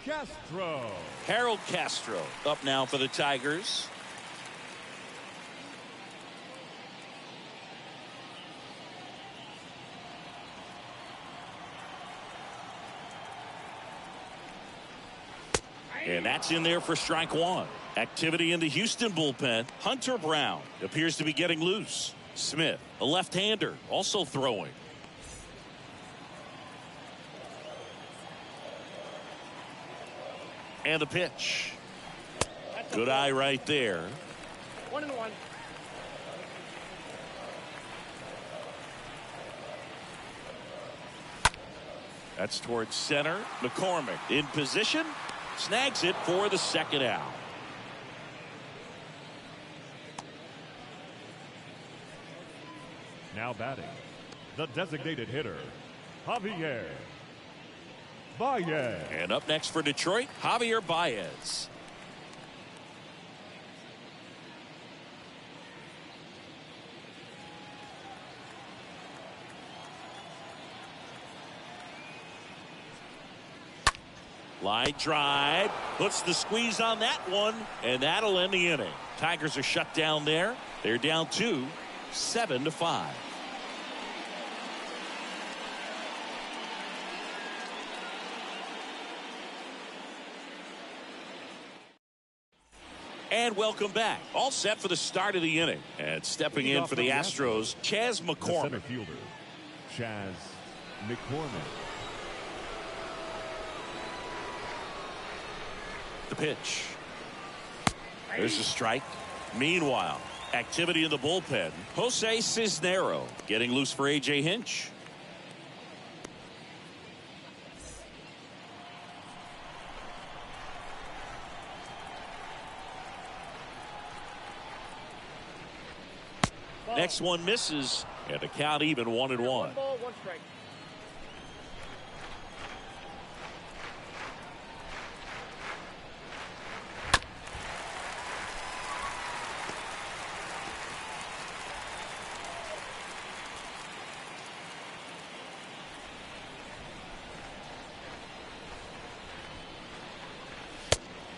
Castro. Harold Castro up now for the Tigers. And that's in there for strike 1. Activity in the Houston bullpen. Hunter Brown appears to be getting loose. Smith, a left-hander, also throwing. And the pitch. Good eye right there. 1 and 1. That's towards center. McCormick in position. Snags it for the second out. Now batting, the designated hitter, Javier Baez. And up next for Detroit, Javier Baez. Line drive, puts the squeeze on that one, and that'll end the inning. Tigers are shut down there. They're down 2, 7-5. And welcome back. All set for the start of the inning. And stepping in for the Astros, Chas The McCormick. center fielder, Chas McCormick. The pitch. There's a strike. Meanwhile, activity in the bullpen. Jose Cisnero getting loose for A.J. Hinch. Next one misses, and the count even 1-1. 1 ball, 1 strike.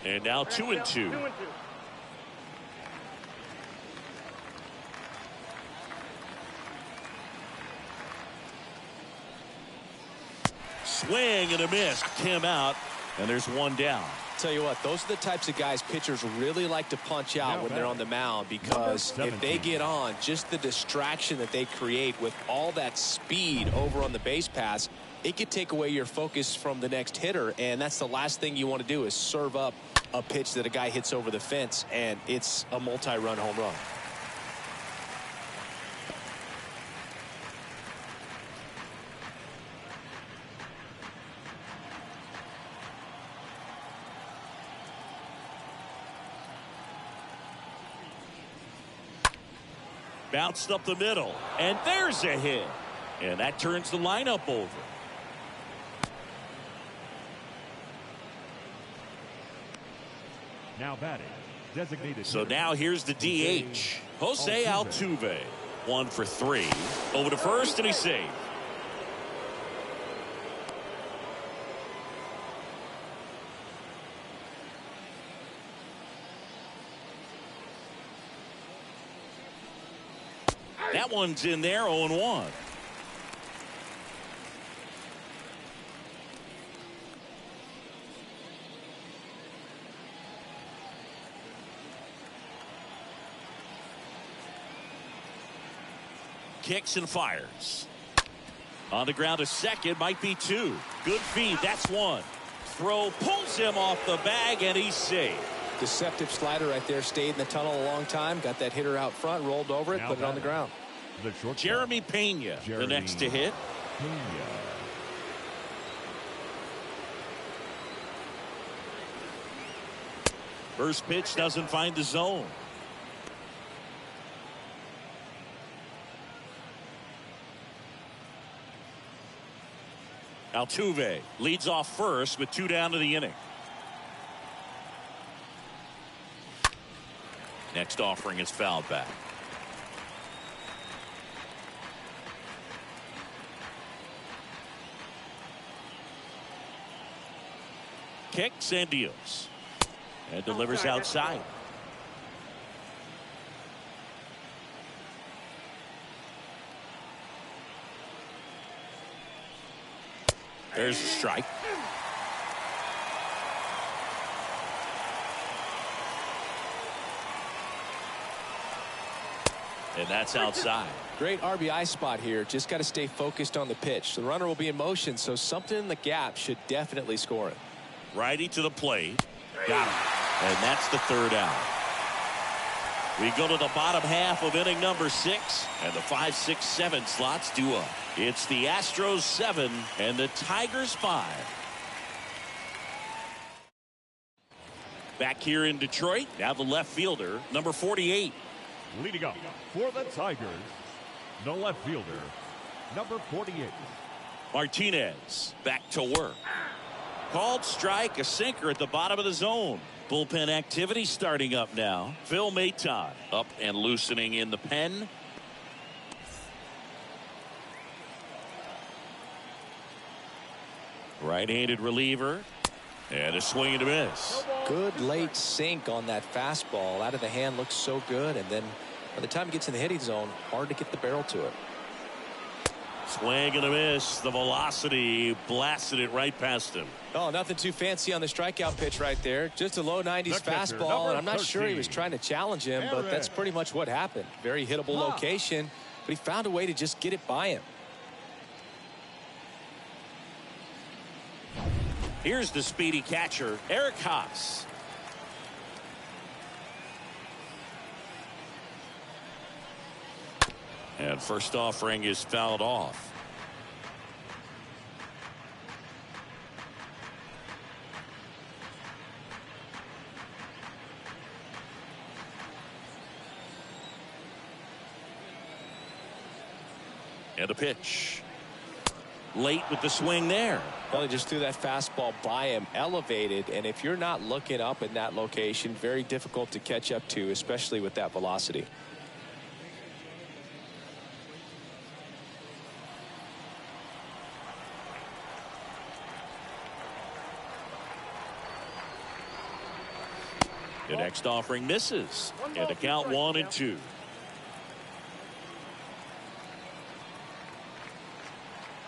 And now 2-2. 2 and 2. Swing and a miss. Tim out, and there's one down. Tell you what, those are the types of guys pitchers really like to punch out when they're on the mound, because if they get on, just the distraction that they create with all that speed over on the base pass, it could take away your focus from the next hitter, and that's the last thing you want to do is serve up a pitch that a guy hits over the fence, and it's a multi-run home run. Bounced up the middle, and there's a hit. And that turns the lineup over. Now batting, designated. So now here's the DH, Jose Altuve. 1 for 3. Over to first, and he's safe. That one's in there, 0-1. Kicks and fires. On the ground to second, might be two. Good feed, that's one. Throw pulls him off the bag, and he's safe. Deceptive slider right there. Stayed in the tunnel a long time. Got that hitter out front, rolled over it, Now put it on the ground. The shortstop, Jeremy Pena, the next to hit. Pena. First pitch doesn't find the zone. Altuve leads off first with 2 down to the inning. Next offering is fouled back. Kicks and deals. And delivers outside. There's a strike. And that's outside. Great RBI spot here. Just got to stay focused on the pitch. The runner will be in motion, so something in the gap should definitely score it. Righty to the plate. Got him. And that's the 3rd out. We go to the bottom half of inning number 6, and the 5, 6, 7 slots due up. It's the Astros 7 and the Tigers 5. Back here in Detroit, now the left fielder, number 48. Leading up for the Tigers, the left fielder, number 48. Martinez back to work. Called strike, a sinker at the bottom of the zone. Bullpen activity starting up now. Phil Maton up and loosening in the pen. Right-handed reliever. And a swing and a miss. Good late sink on that fastball. Out of the hand, looks so good. And then by the time it gets in the hitting zone, hard to get the barrel to it. Swing and a miss. The velocity blasted it right past him. Oh, nothing too fancy on the strikeout pitch right there. Just a low 90s fastball. And I'm not sure he was trying to challenge him, but that's pretty much what happened. Very hittable location, but he found a way to just get it by him. Here's the speedy catcher, Eric Haas. And first offering is fouled off. And a pitch. Late with the swing there. Well, he just threw that fastball by him, elevated, and if you're not looking up in that location, very difficult to catch up to, especially with that velocity. The next offering misses. And the count 1-2.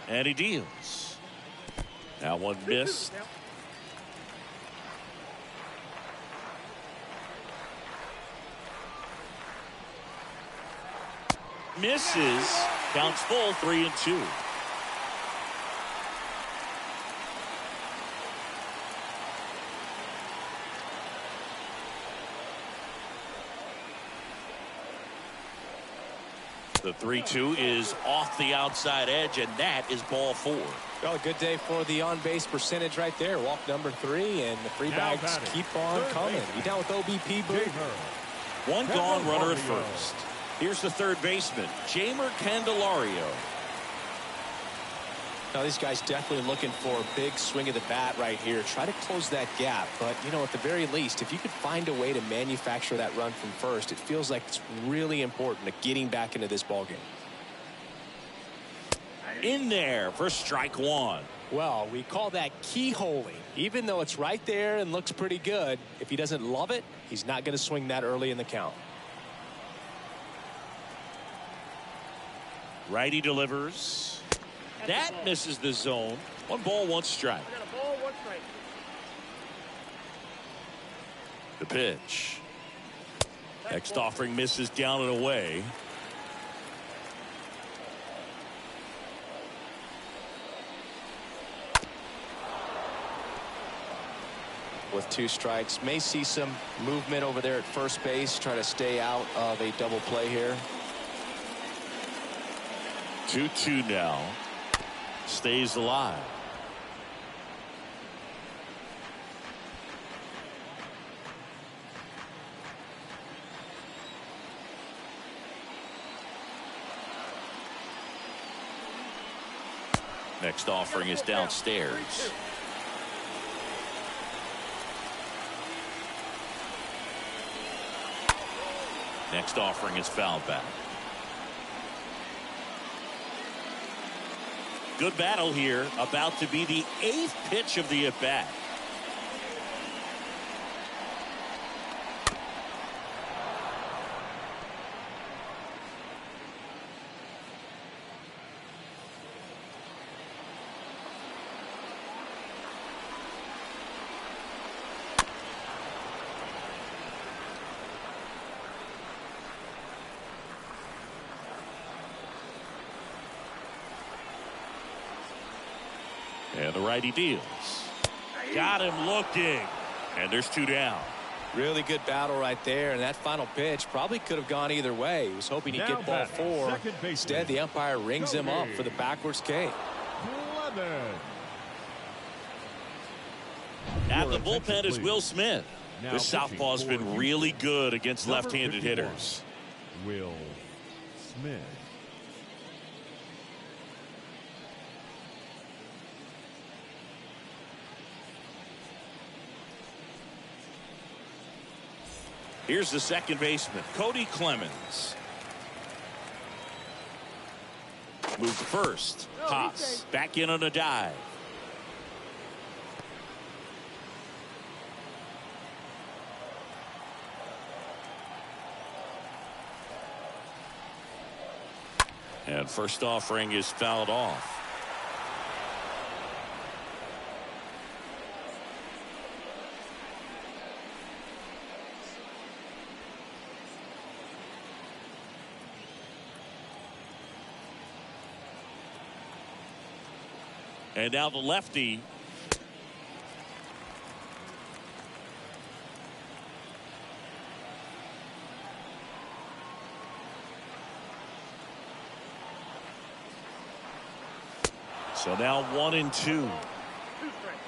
And he deals. Now one missed. Misses. Counts full, 3-2. The 3-2 is off the outside edge, and that is ball 4. Well, a good day for the on-base percentage right there. Walk number 3, and the free bags keep on coming. You down with OBP, Boo? One gone, runner at first. Here's the third baseman, Jamer Candelario. Now, these guys definitely looking for a big swing of the bat right here. Try to close that gap. But, you know, at the very least, if you could find a way to manufacture that run from first, it feels like it's really important to getting back into this ballgame. In there for strike 1. Well, we call that keyholing. Even though it's right there and looks pretty good, if he doesn't love it, he's not going to swing that early in the count. Righty delivers. That misses the zone. 1 ball, 1 strike. I got a ball, 1 strike. The pitch. Next offering misses down and away. with 2 strikes. May see some movement over there at first base. Try to stay out of a double play here. 2-2 now. Stays alive. Next offering is downstairs. Next offering is fouled back. Good battle here. About to be the 8th pitch of the at-bat. And the righty deals. Got him looking. And there's 2 down. Really good battle right there. And that final pitch probably could have gone either way. He was hoping he'd get ball 4. Instead, the umpire rings him up for the backwards K. At the bullpen is Will Smith. This southpaw's been really good against left-handed hitters. Will Smith. Here's the second baseman, Cody Clemens. Move to first. Haas back in on a dive. And first offering is fouled off. And now the lefty. So now 1-2. 2 strikes.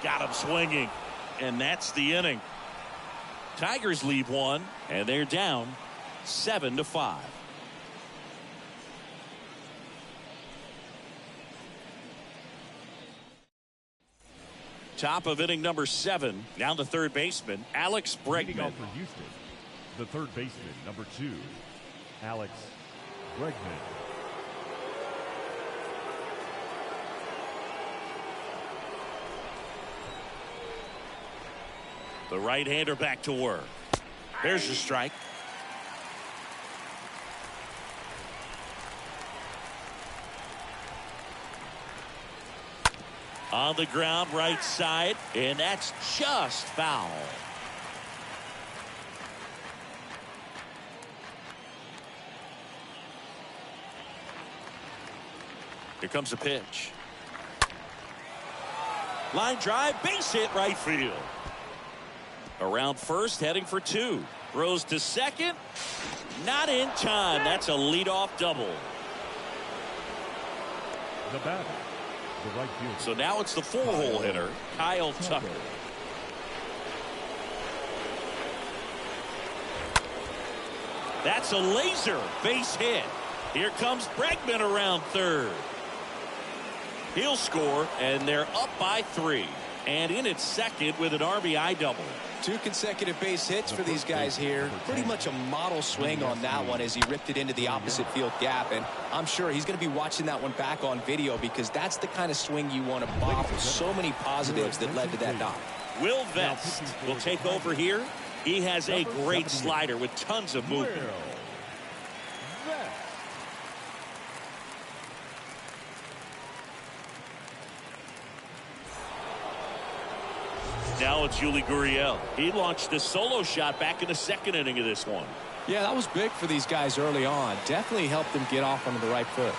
Got him swinging. And that's the inning. Tigers leave 1, and they're down 7-5. Top of inning number 7. Now the third baseman, Alex Leading Bregman. off for Houston, the third baseman, number 2, Alex Bregman. The right-hander back to work. There's your strike. On the ground, right side, and that's just foul. Here comes a pitch. Line drive, base hit, right field. Around first, heading for 2. Throws to second. Not in time. That's a leadoff double. The batter, the right fielder. So now it's the 4-hole hitter, Kyle Tucker. That's a laser base hit. Here comes Bregman around third. He'll score, and they're up by 3. And in at second with an RBI double. 2 consecutive base hits for these guys here. Pretty much a model swing on that one as he ripped it into the opposite field gap. And I'm sure he's going to be watching that one back on video because that's the kind of swing you want to bop with so many positives that led to that knock. Will Vest will take over here. He has a great slider with tons of movement. now it's Yuli Gurriel. He launched a solo shot back in the second inning of this one. Yeah, that was big for these guys early on. Definitely helped them get off on the right foot.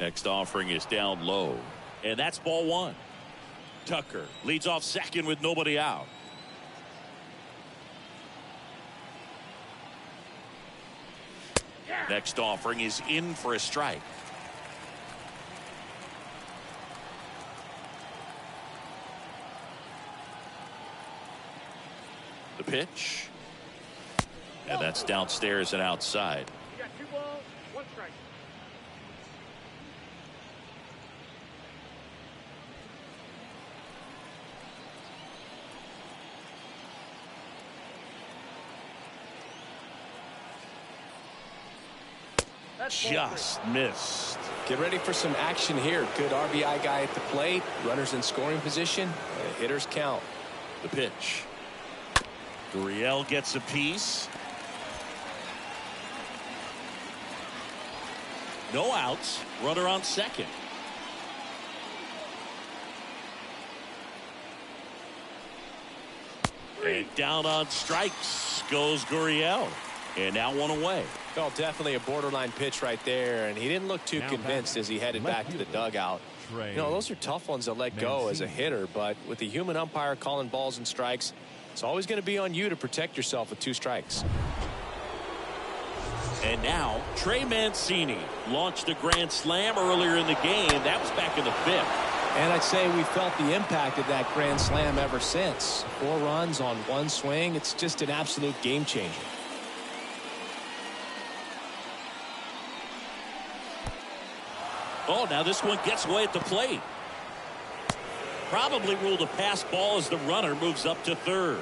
Next offering is down low. And that's ball one. Tucker leads off second with nobody out. Next offering is in for a strike. The pitch. And that's downstairs and outside. You got 2 balls, 1 strike. Just missed. Get ready for some action here. Good RBI guy at the plate. Runners in scoring position. Hitters count. The pitch. Gurriel gets a piece. No outs. Runner on second. And down on strikes goes Gurriel. And now one away. Well, definitely a borderline pitch right there, and he didn't look too Now convinced as he headed back to the dugout. You know, those are tough ones to let go as a hitter, but with the human umpire calling balls and strikes, it's always going to be on you to protect yourself with 2 strikes. And now Trey Mancini launched a grand slam earlier in the game. That was back in the 5th. And I'd say we felt the impact of that grand slam ever since. 4 runs on 1 swing. It's just an absolute game changer. Oh, now this one gets away at the plate. Probably ruled a pass ball as the runner moves up to third.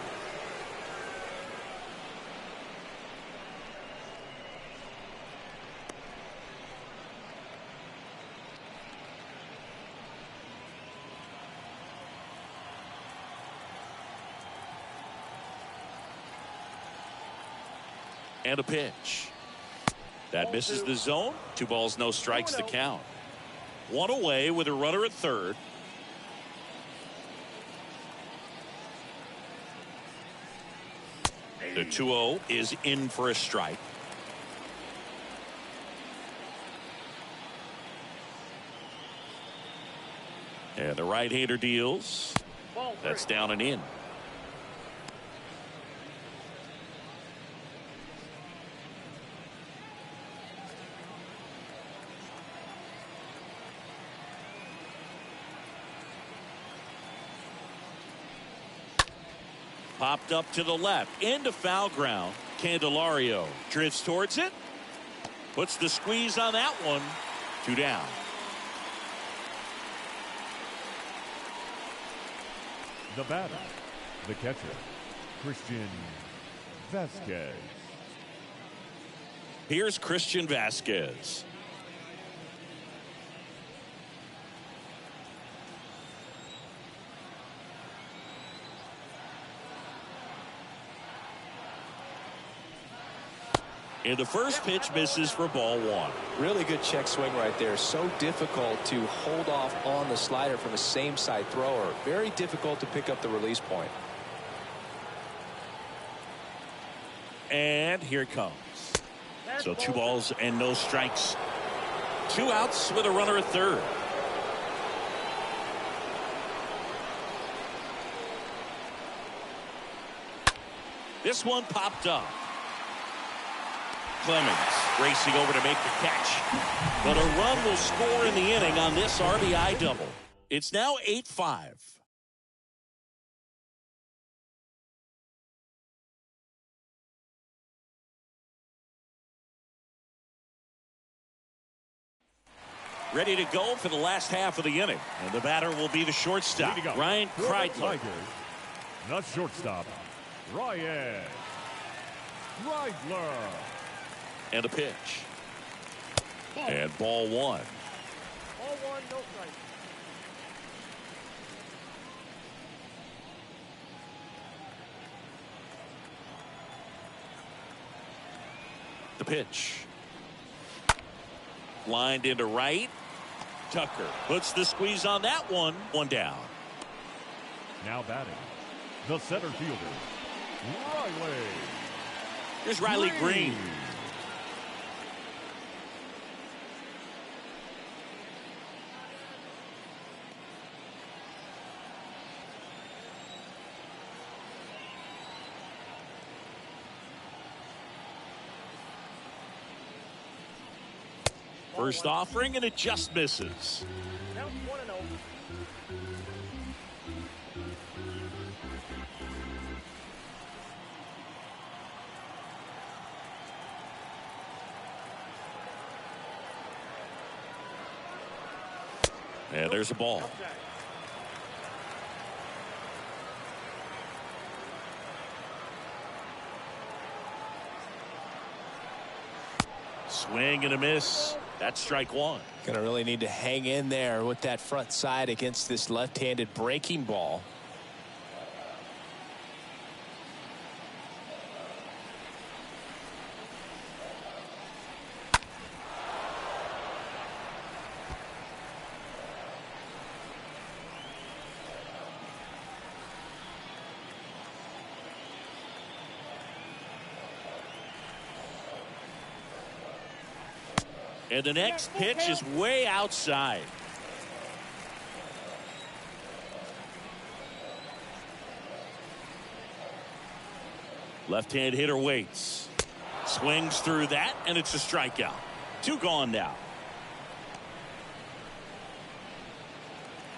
And a pitch. That misses the zone. 2 balls, no strikes to count. 1 away with a runner at third. The 2-0 is in for a strike. And the right-hander deals. That's down and in. Popped up to the left into foul ground. Candelario drifts towards it, puts the squeeze on that one. 2 down. The batter, the catcher, Christian Vasquez. Here's Christian Vasquez. And the first pitch misses for ball 1. Really good check swing right there. So difficult to hold off on the slider from a same side thrower. Very difficult to pick up the release point. And here it comes. So 2 balls and no strikes. 2 outs with a runner at third. This one popped up. Clemens racing over to make the catch. But a run will score in the inning on this RBI double. It's now 8-5. Ready to go for the last half of the inning. And the batter will be the shortstop, Ryan Kreidler. The shortstop, Ryan Kreidler. And a pitch. And ball 1. Ball 1, no strike. pitch. Lined into right. Tucker puts the squeeze on that one. One down. Now batting, the center fielder, Riley. Here's Riley Green. First offering, and it just misses. Now 1-0. And there's a ball. Outside. Swing and a miss. That's strike one. Gonna really need to hang in there with that front side against this left-handed breaking ball. And the next pitch is way outside. Left-hand hitter waits. Swings through that, and it's a strikeout. Two gone now.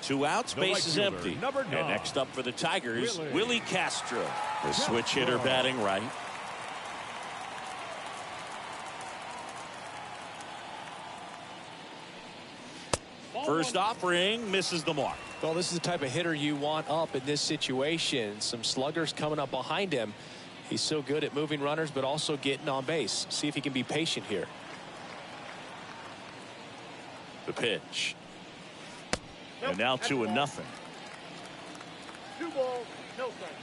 Two outs, The base right is fielder, empty. number And 9. next up for the Tigers, Willie. Willie Castro. The switch hitter batting right. First offering misses the mark. Well, this is the type of hitter you want up in this situation. Some sluggers coming up behind him. He's so good at moving runners, but also getting on base. See if he can be patient here. The pitch. Nope, And now that's 2-0. ball. 2 balls, no strikes.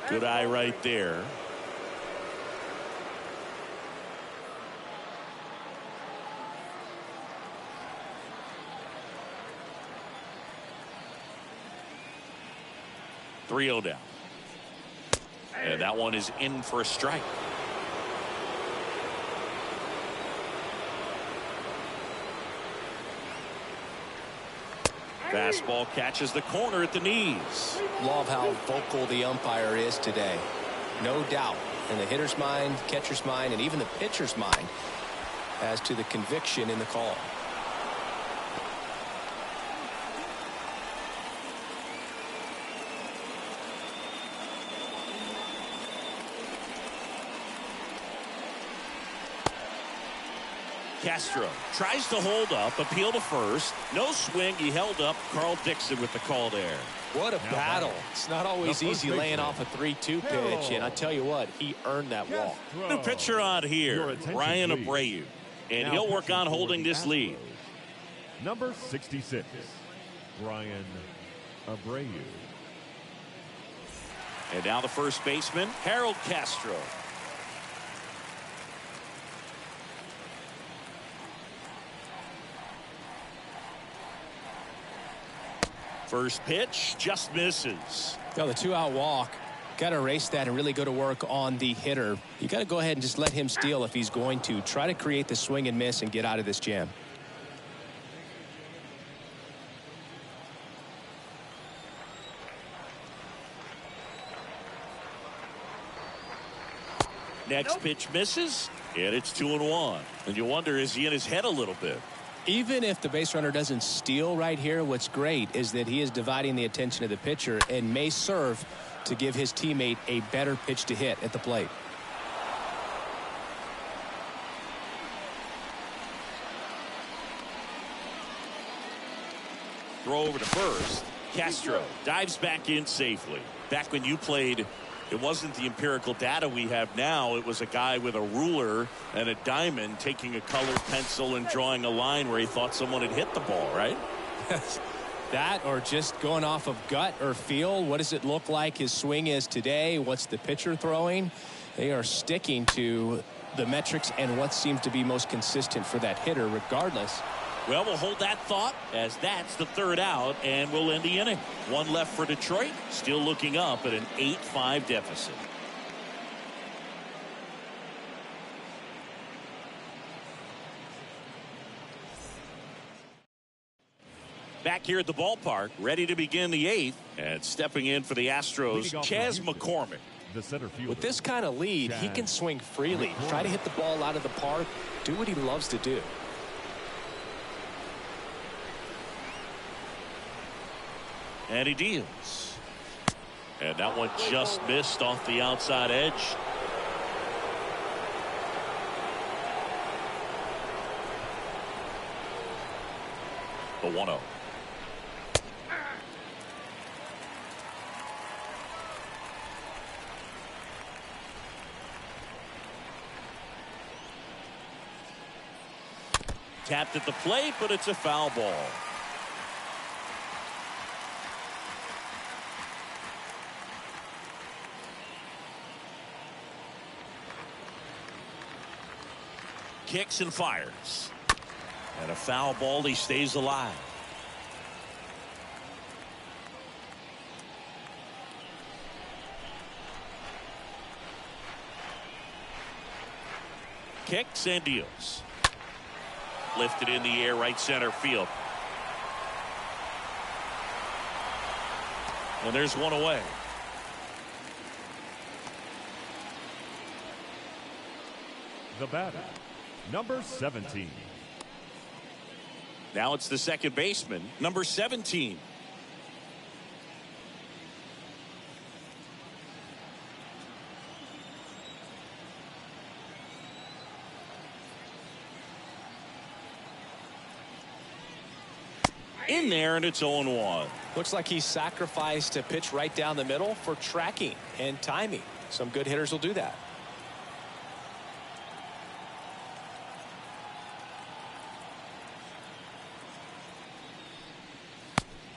Good eye right there. Three-0 down. And that one is in for a strike. Fastball catches the corner at the knees. Love how vocal the umpire is today. No doubt in the hitter's mind, catcher's mind, and even the pitcher's mind as to the conviction in the call. Castro tries to hold up, appeal to first. No swing. He held up. Carl Dixon with the call there. What a battle. It's not always The first easy laying baseman. off a 3-2 pitch, and I tell you what, he earned that walk. New pitcher on Your here, attention, Ryan please. Abreu. And Now he'll work pitching on for holding the this lead. Astros, Number 66, Brian Abreu. And now the first baseman, Harold Castro. First pitch just misses. Now the 2-out walk. Got to erase that and really go to work on the hitter. You got to go ahead and just let him steal if he's going to. Try to create the swing and miss and get out of this jam. Next pitch misses, and it's 2-1. And you wonder, is he in his head a little bit? Even if the base runner doesn't steal right here, what's great is that he is dividing the attention of the pitcher and may serve to give his teammate a better pitch to hit at the plate. Throw over to first. Castro dives back in safely. Back when you played, it wasn't the empirical data we have now. It was a guy with a ruler and a diamond taking a colored pencil and drawing a line where he thought someone had hit the ball, right? That or just going off of gut or feel. What does it look like his swing is today? What's the pitcher throwing? They are sticking to the metrics and what seems to be most consistent for that hitter regardless. Well, we'll hold that thought as that's the third out, and we'll end the inning. One left for Detroit, still looking up at an 8-5 deficit. Back here at the ballpark, ready to begin the 8th, and stepping in for the Astros, Chas McCormick. The center fielder. With this kind of lead, he can swing freely, try to hit the ball out of the park, do what he loves to do. And he deals. And that one just missed off the outside edge. The 1-0. Tapped at the plate, but it's a foul ball. Kicks and fires. And a foul ball. He stays alive. Kicks and deals. Lifted in the air, right center field. And there's one away. The batter, number 17. Now it's the second baseman, number 17. In there, and it's 0-1. Looks like he sacrificed a pitch right down the middle for tracking and timing. Some good hitters will do that.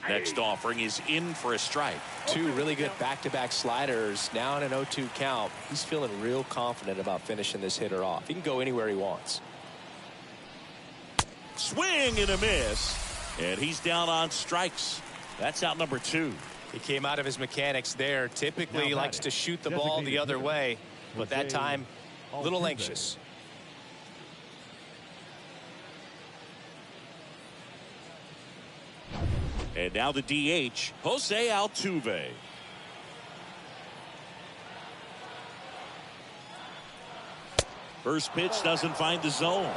Next offering is in for a strike. Two really good back-to-back sliders. Now in an 0-2 count. He's feeling real confident about finishing this hitter off. He can go anywhere he wants. Swing and a miss. And he's down on strikes. That's out number 2. He came out of his mechanics there. Typically likes to shoot the ball the other way, but that time a little anxious. And now the DH, Jose Altuve. First pitch doesn't find the zone.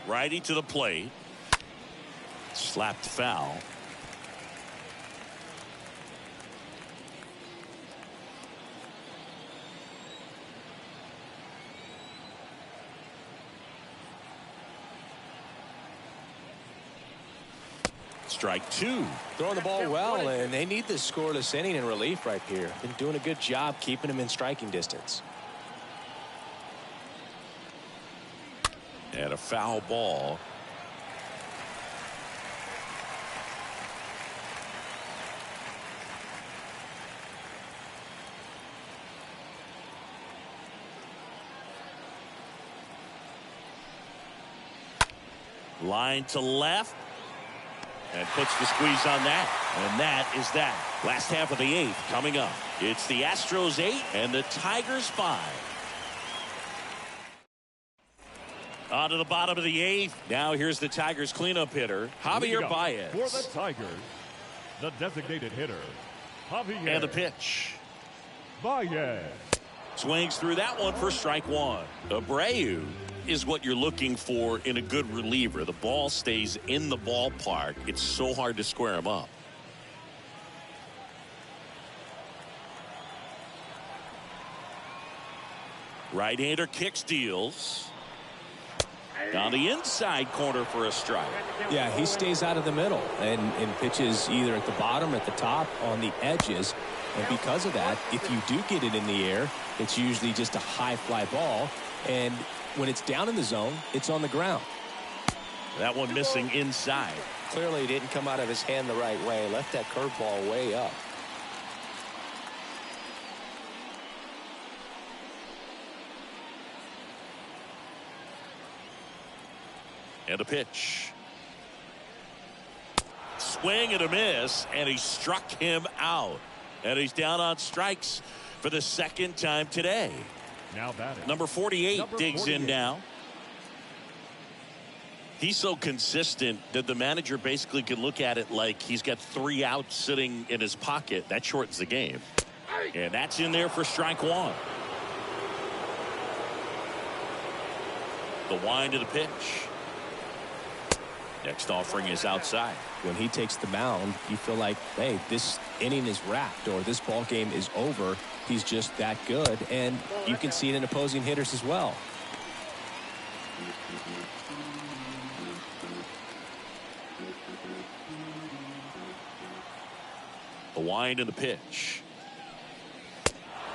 Righty to the plate. Slapped foul. Strike 2. Throwing the ball well, and they need this scoreless inning in relief right here. Been doing a good job keeping him in striking distance. And a foul ball. Line to left. And puts the squeeze on that. And that is that. Last half of the 8th coming up. It's the Astros 8 and the Tigers 5. On to the bottom of the 8th. Now here's the Tigers cleanup hitter, Javier Baez. For the Tigers, the designated hitter, Javier. And the pitch. Baez. Swings through that one for strike 1. Abreu is what you're looking for in a good reliever. The ball stays in the ballpark. It's so hard to square him up. Right-hander kicks, deals. Down the inside corner for a strike. Yeah, he stays out of the middle and pitches either at the bottom or at the top on the edges. And because of that, if you do get it in the air, it's usually just a high fly ball. And when it's down in the zone, it's on the ground. That one missing inside. Clearly didn't come out of his hand the right way. Left that curveball way up. And a pitch. Swing and a miss, and he struck him out. And he's down on strikes for the second time today. Now batting. Number 48 digs 48. in now. He's so consistent that the manager basically can look at it like he's got 3 outs sitting in his pocket. That shortens the game. And that's in there for strike one. The wind of the pitch. Next offering is outside. When he takes the mound, you feel like, hey, this inning is wrapped or this ball game is over. He's just that good. And you can see it in opposing hitters as well. The wind and the pitch.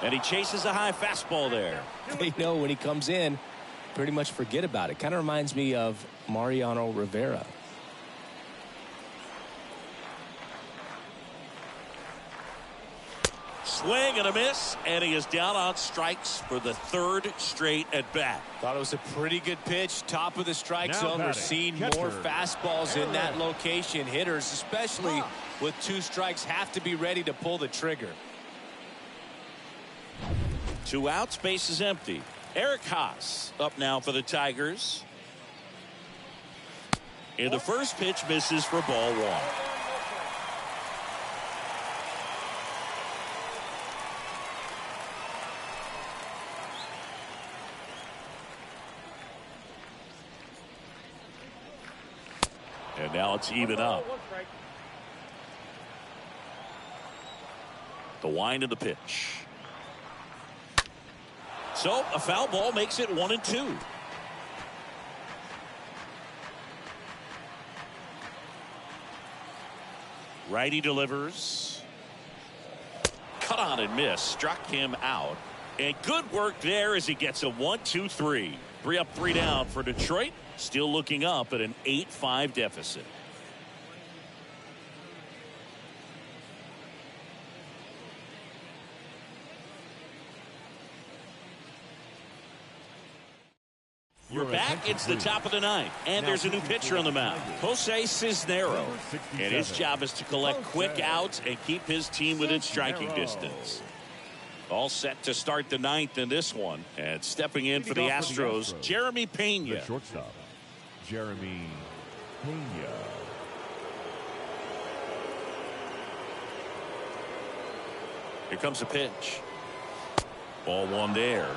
And he chases a high fastball there. They know when he comes in, pretty much forget about it. Kind of reminds me of Mariano Rivera. Swing and a miss, and he is down on strikes for the 3rd straight at bat. Thought it was a pretty good pitch. Top of the strike Now zone. We're batting, seeing catcher. more fastballs in that location. Hitters, especially with 2 strikes, have to be ready to pull the trigger. 2 outs, base is empty. Eric Haas up now for the Tigers. And the first pitch misses for ball 1. And now it's even up. The wind of the pitch. So a foul ball makes it 1-2. Righty delivers. Cut on and miss. Struck him out. And good work there as he gets a 1-2-3. 3 up, 3 down for Detroit. Still looking up at an 8-5 deficit. We're back. It's the top of the 9th. And there's a new pitcher on the mound. Jose Cisnero. And his job is to collect quick outs and keep his team within striking distance. All set to start the 9th in this one. And stepping in for the Astros, Jeremy Pena. The shortstop, Jeremy Pena. Here comes a pitch. Ball 1 there.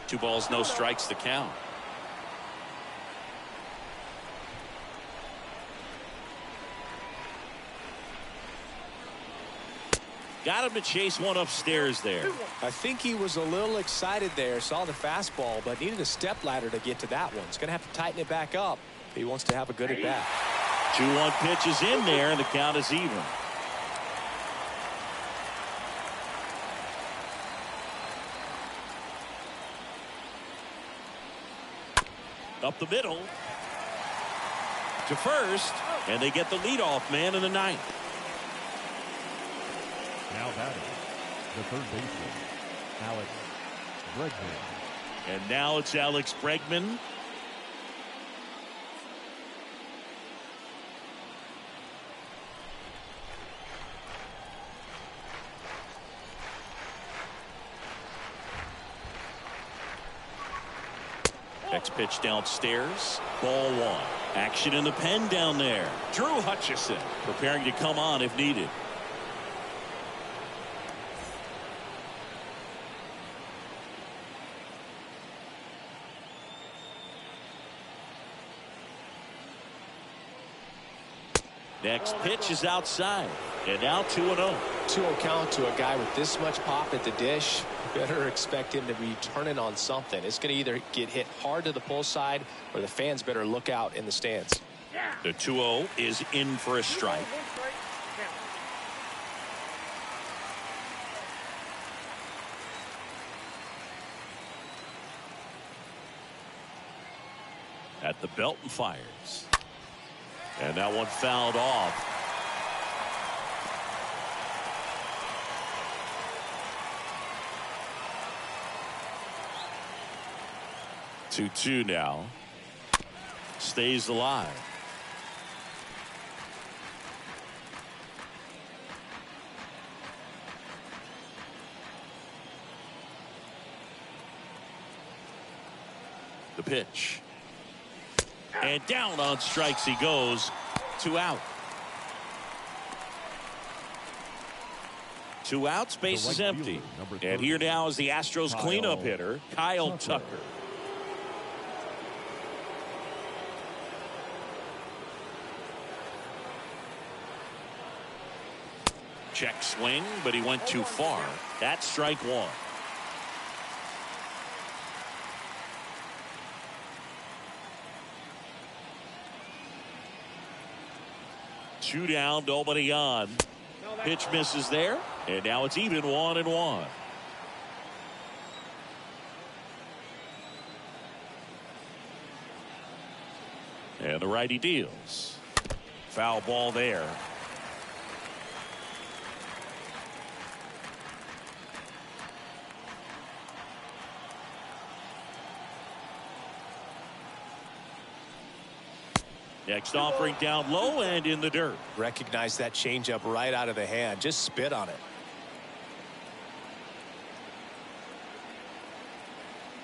Two balls, no strikes to count. Got him to chase one upstairs there. I think he was a little excited there. Saw the fastball, but needed a step ladder to get to that one. He's going to have to tighten it back up if he wants to have a good at bat. 2-1 pitch is in there, and the count is even. Up the middle to first, and they get the leadoff man in the 9th. Now batting, the third baseman, Alex Bregman. And now it's Alex Bregman. Next pitch downstairs. Ball 1. Action in the pen down there. Drew Hutchison preparing to come on if needed. Next pitch is outside. And now 2-0. 2-0 count to a guy with this much pop at the dish. Better expect him to be turning on something. It's going to either get hit hard to the pull side or the fans better look out in the stands. The 2-0 is in for a strike. At the belt and fires. And that one fouled off. Two now. Stays alive. The pitch. And down on strikes he goes. 2 out. 2 outs, base is empty. And here now is the Astros cleanup hitter, Kyle Tucker. Check swing, but he went too far. That's strike 1. Two down, nobody on. Pitch misses there, and now it's even 1-1. And the righty deals. Foul ball there. Next offering down low and in the dirt. Recognize that changeup right out of the hand. Just spit on it.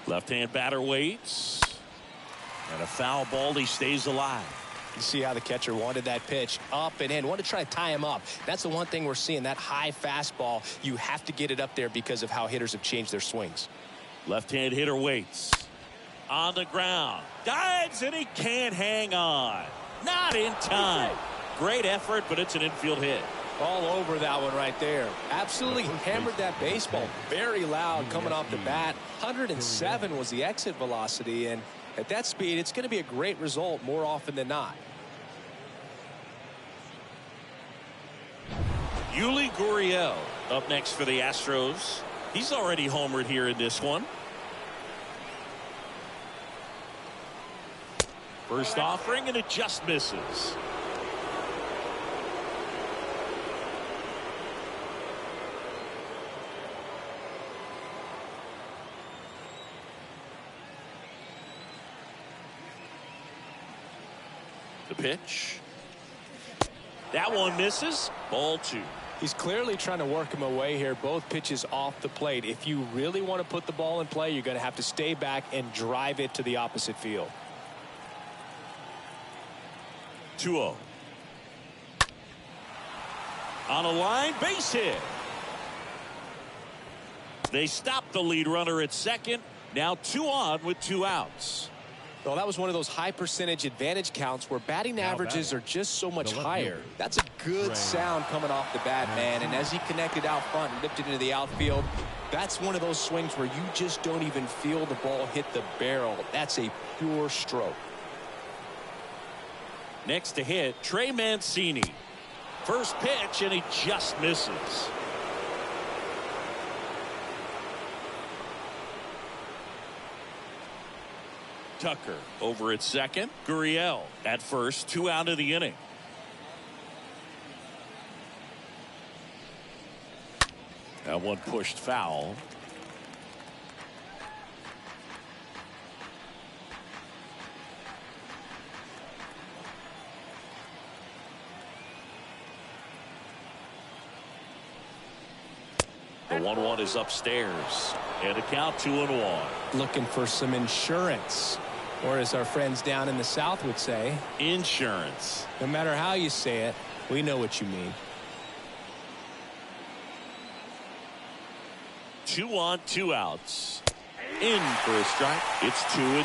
Left-hand batter waits. And a foul ball. He stays alive. You see how the catcher wanted that pitch up and in. Wanted to try to tie him up. That's the one thing we're seeing. That high fastball. You have to get it up there because of how hitters have changed their swings. Left-hand hitter waits. On the ground. Dives and he can't hang on. Not in time. Great effort, but it's an infield hit. All over that one right there. Absolutely hammered that baseball. Very loud coming off the bat. 107 was the exit velocity, and at that speed, it's going to be a great result more often than not. Yuli Gurriel up next for the Astros. He's already homered here in this one. First offering, and it just misses. The pitch. That one misses. Ball 2. He's clearly trying to work him away here. Both pitches off the plate. If you really want to put the ball in play, you're going to have to stay back and drive it to the opposite field. 2-0. On a line, base hit. They stop the lead runner at second. Now 2 on with 2 outs. Well, that was one of those high percentage advantage counts where batting averages are just so much higher. That's a good sound coming off the bat, man. And as he connected out front and lifted into the outfield, that's one of those swings where you just don't even feel the ball hit the barrel. That's a pure stroke. Next to hit, Trey Mancini. First pitch, and he just misses. Tucker over at second. Gurriel at first. 2 out of the inning. That one pushed foul. The 1-1 is upstairs. And a count 2-1. Looking for some insurance. Or as our friends down in the South would say, insurance. No matter how you say it, we know what you mean. 2 on, 2 outs. In for a strike. It's 2-2.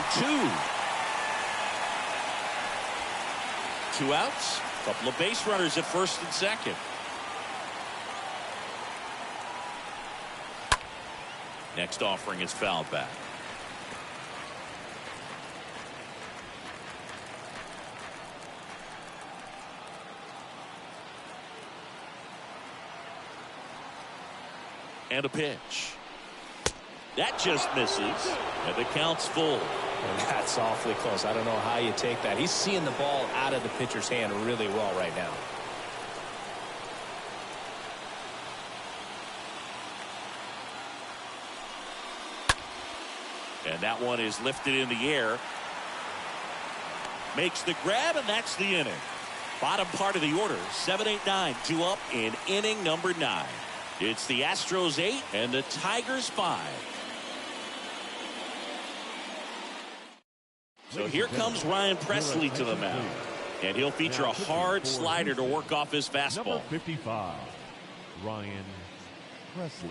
2 outs, Couple of base runners at first and second. Next offering is fouled back. And a pitch. That just misses. And the count's full. And that's awfully close. I don't know how you take that. He's seeing the ball out of the pitcher's hand really well right now. And that one is lifted in the air. Makes the grab, and that's the inning. Bottom part of the order, 7-8-9, 2 up in inning number 9. It's the Astros 8 and the Tigers 5. So here comes Ryan Presley to the mound. And he'll feature a hard slider to work off his fastball. Number 55, Ryan Presley.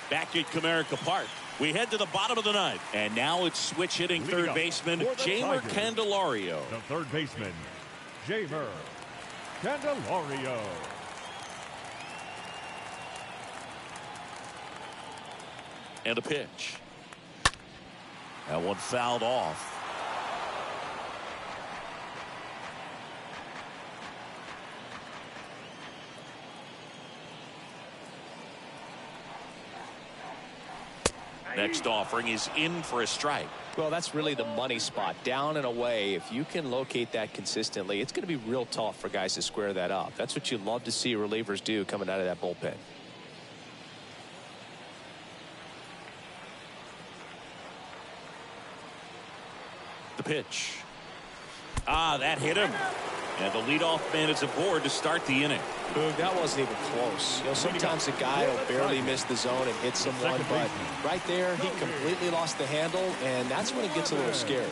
Back at Comerica Park, we head to the bottom of the ninth. And now it's switch hitting third baseman Jeimer Candelario. The third baseman, Jeimer Candelario. And a pitch. That one fouled off. Next offering is in for a strike. Well, that's really the money spot. Down and away. If you can locate that consistently, it's going to be real tough for guys to square that up. That's what you love to see relievers do coming out of that bullpen. The pitch. That hit him. And the leadoff man is aboard to start the inning. Boog, that wasn't even close. You know, sometimes a guy will barely miss the zone and hit someone, but right there, he completely lost the handle, and that's when it gets a little scary.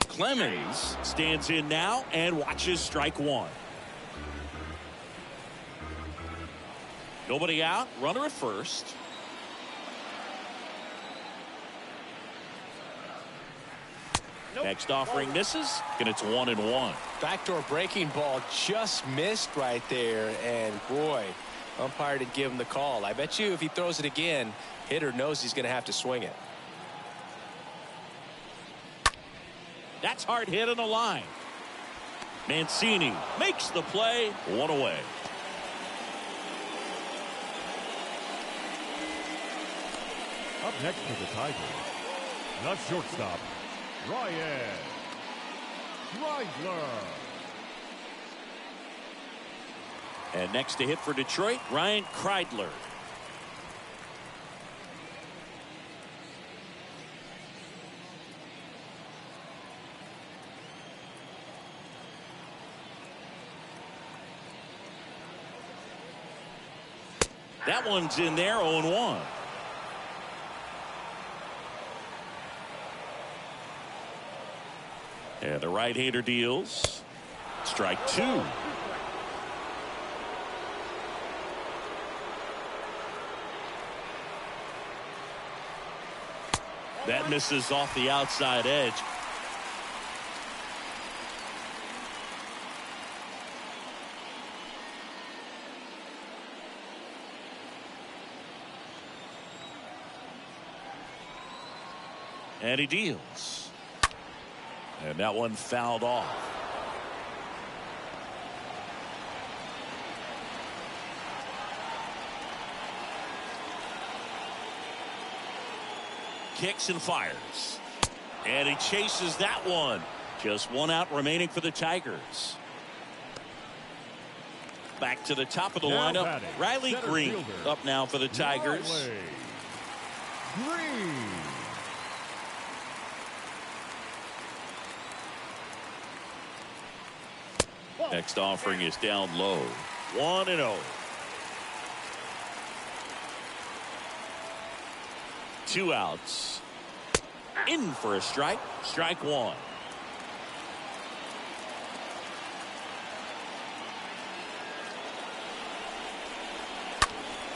Clemens stands in now and watches strike one. Nobody out, runner at first. Next offering misses, and it's 1-1. Backdoor breaking ball just missed right there, and boy, umpire didn't give him the call. I bet you if he throws it again, hitter knows he's going to have to swing it. That's hard hit on the line. Mancini makes the play, one away. Up next to the Tigers, the shortstop, Ryan Kreidler. And next to hit for Detroit, Ryan Kreidler. That one's in there, 0-1. And the right-hander deals. Strike two. That misses off the outside edge. And he deals. And that one fouled off. Kicks and fires. And he chases that one. Just one out remaining for the Tigers. Back to the top of the lineup. Riley Green up now for the Tigers. Green. Next offering is down low. 1-0. 2 outs. In for a strike. Strike one.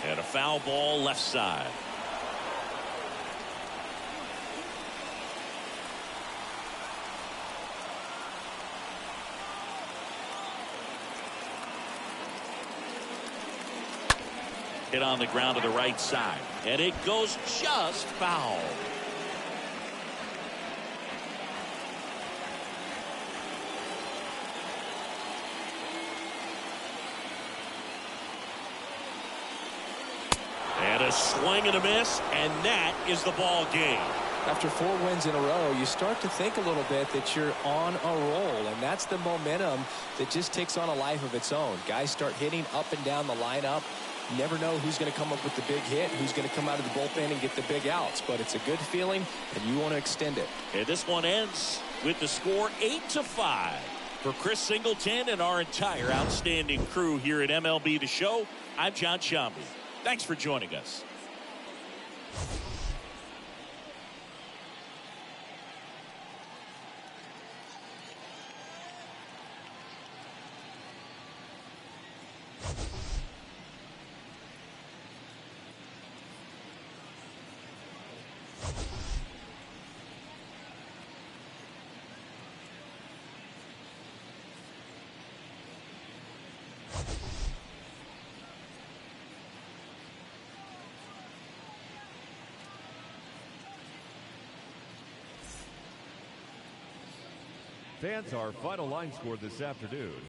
And a foul ball left side. Hit on the ground to the right side. And it goes just foul. And a swing and a miss, and that is the ball game. After 4 wins in a row, you start to think a little bit that you're on a roll, and that's the momentum that just takes on a life of its own. Guys start hitting up and down the lineup. You never know who's going to come up with the big hit, who's going to come out of the bullpen and get the big outs, but it's a good feeling, and you want to extend it. And this one ends with the score 8-5. For Chris Singleton and our entire outstanding crew here at MLB The Show, I'm John Shambi. Thanks for joining us. Fans, our final line score this afternoon.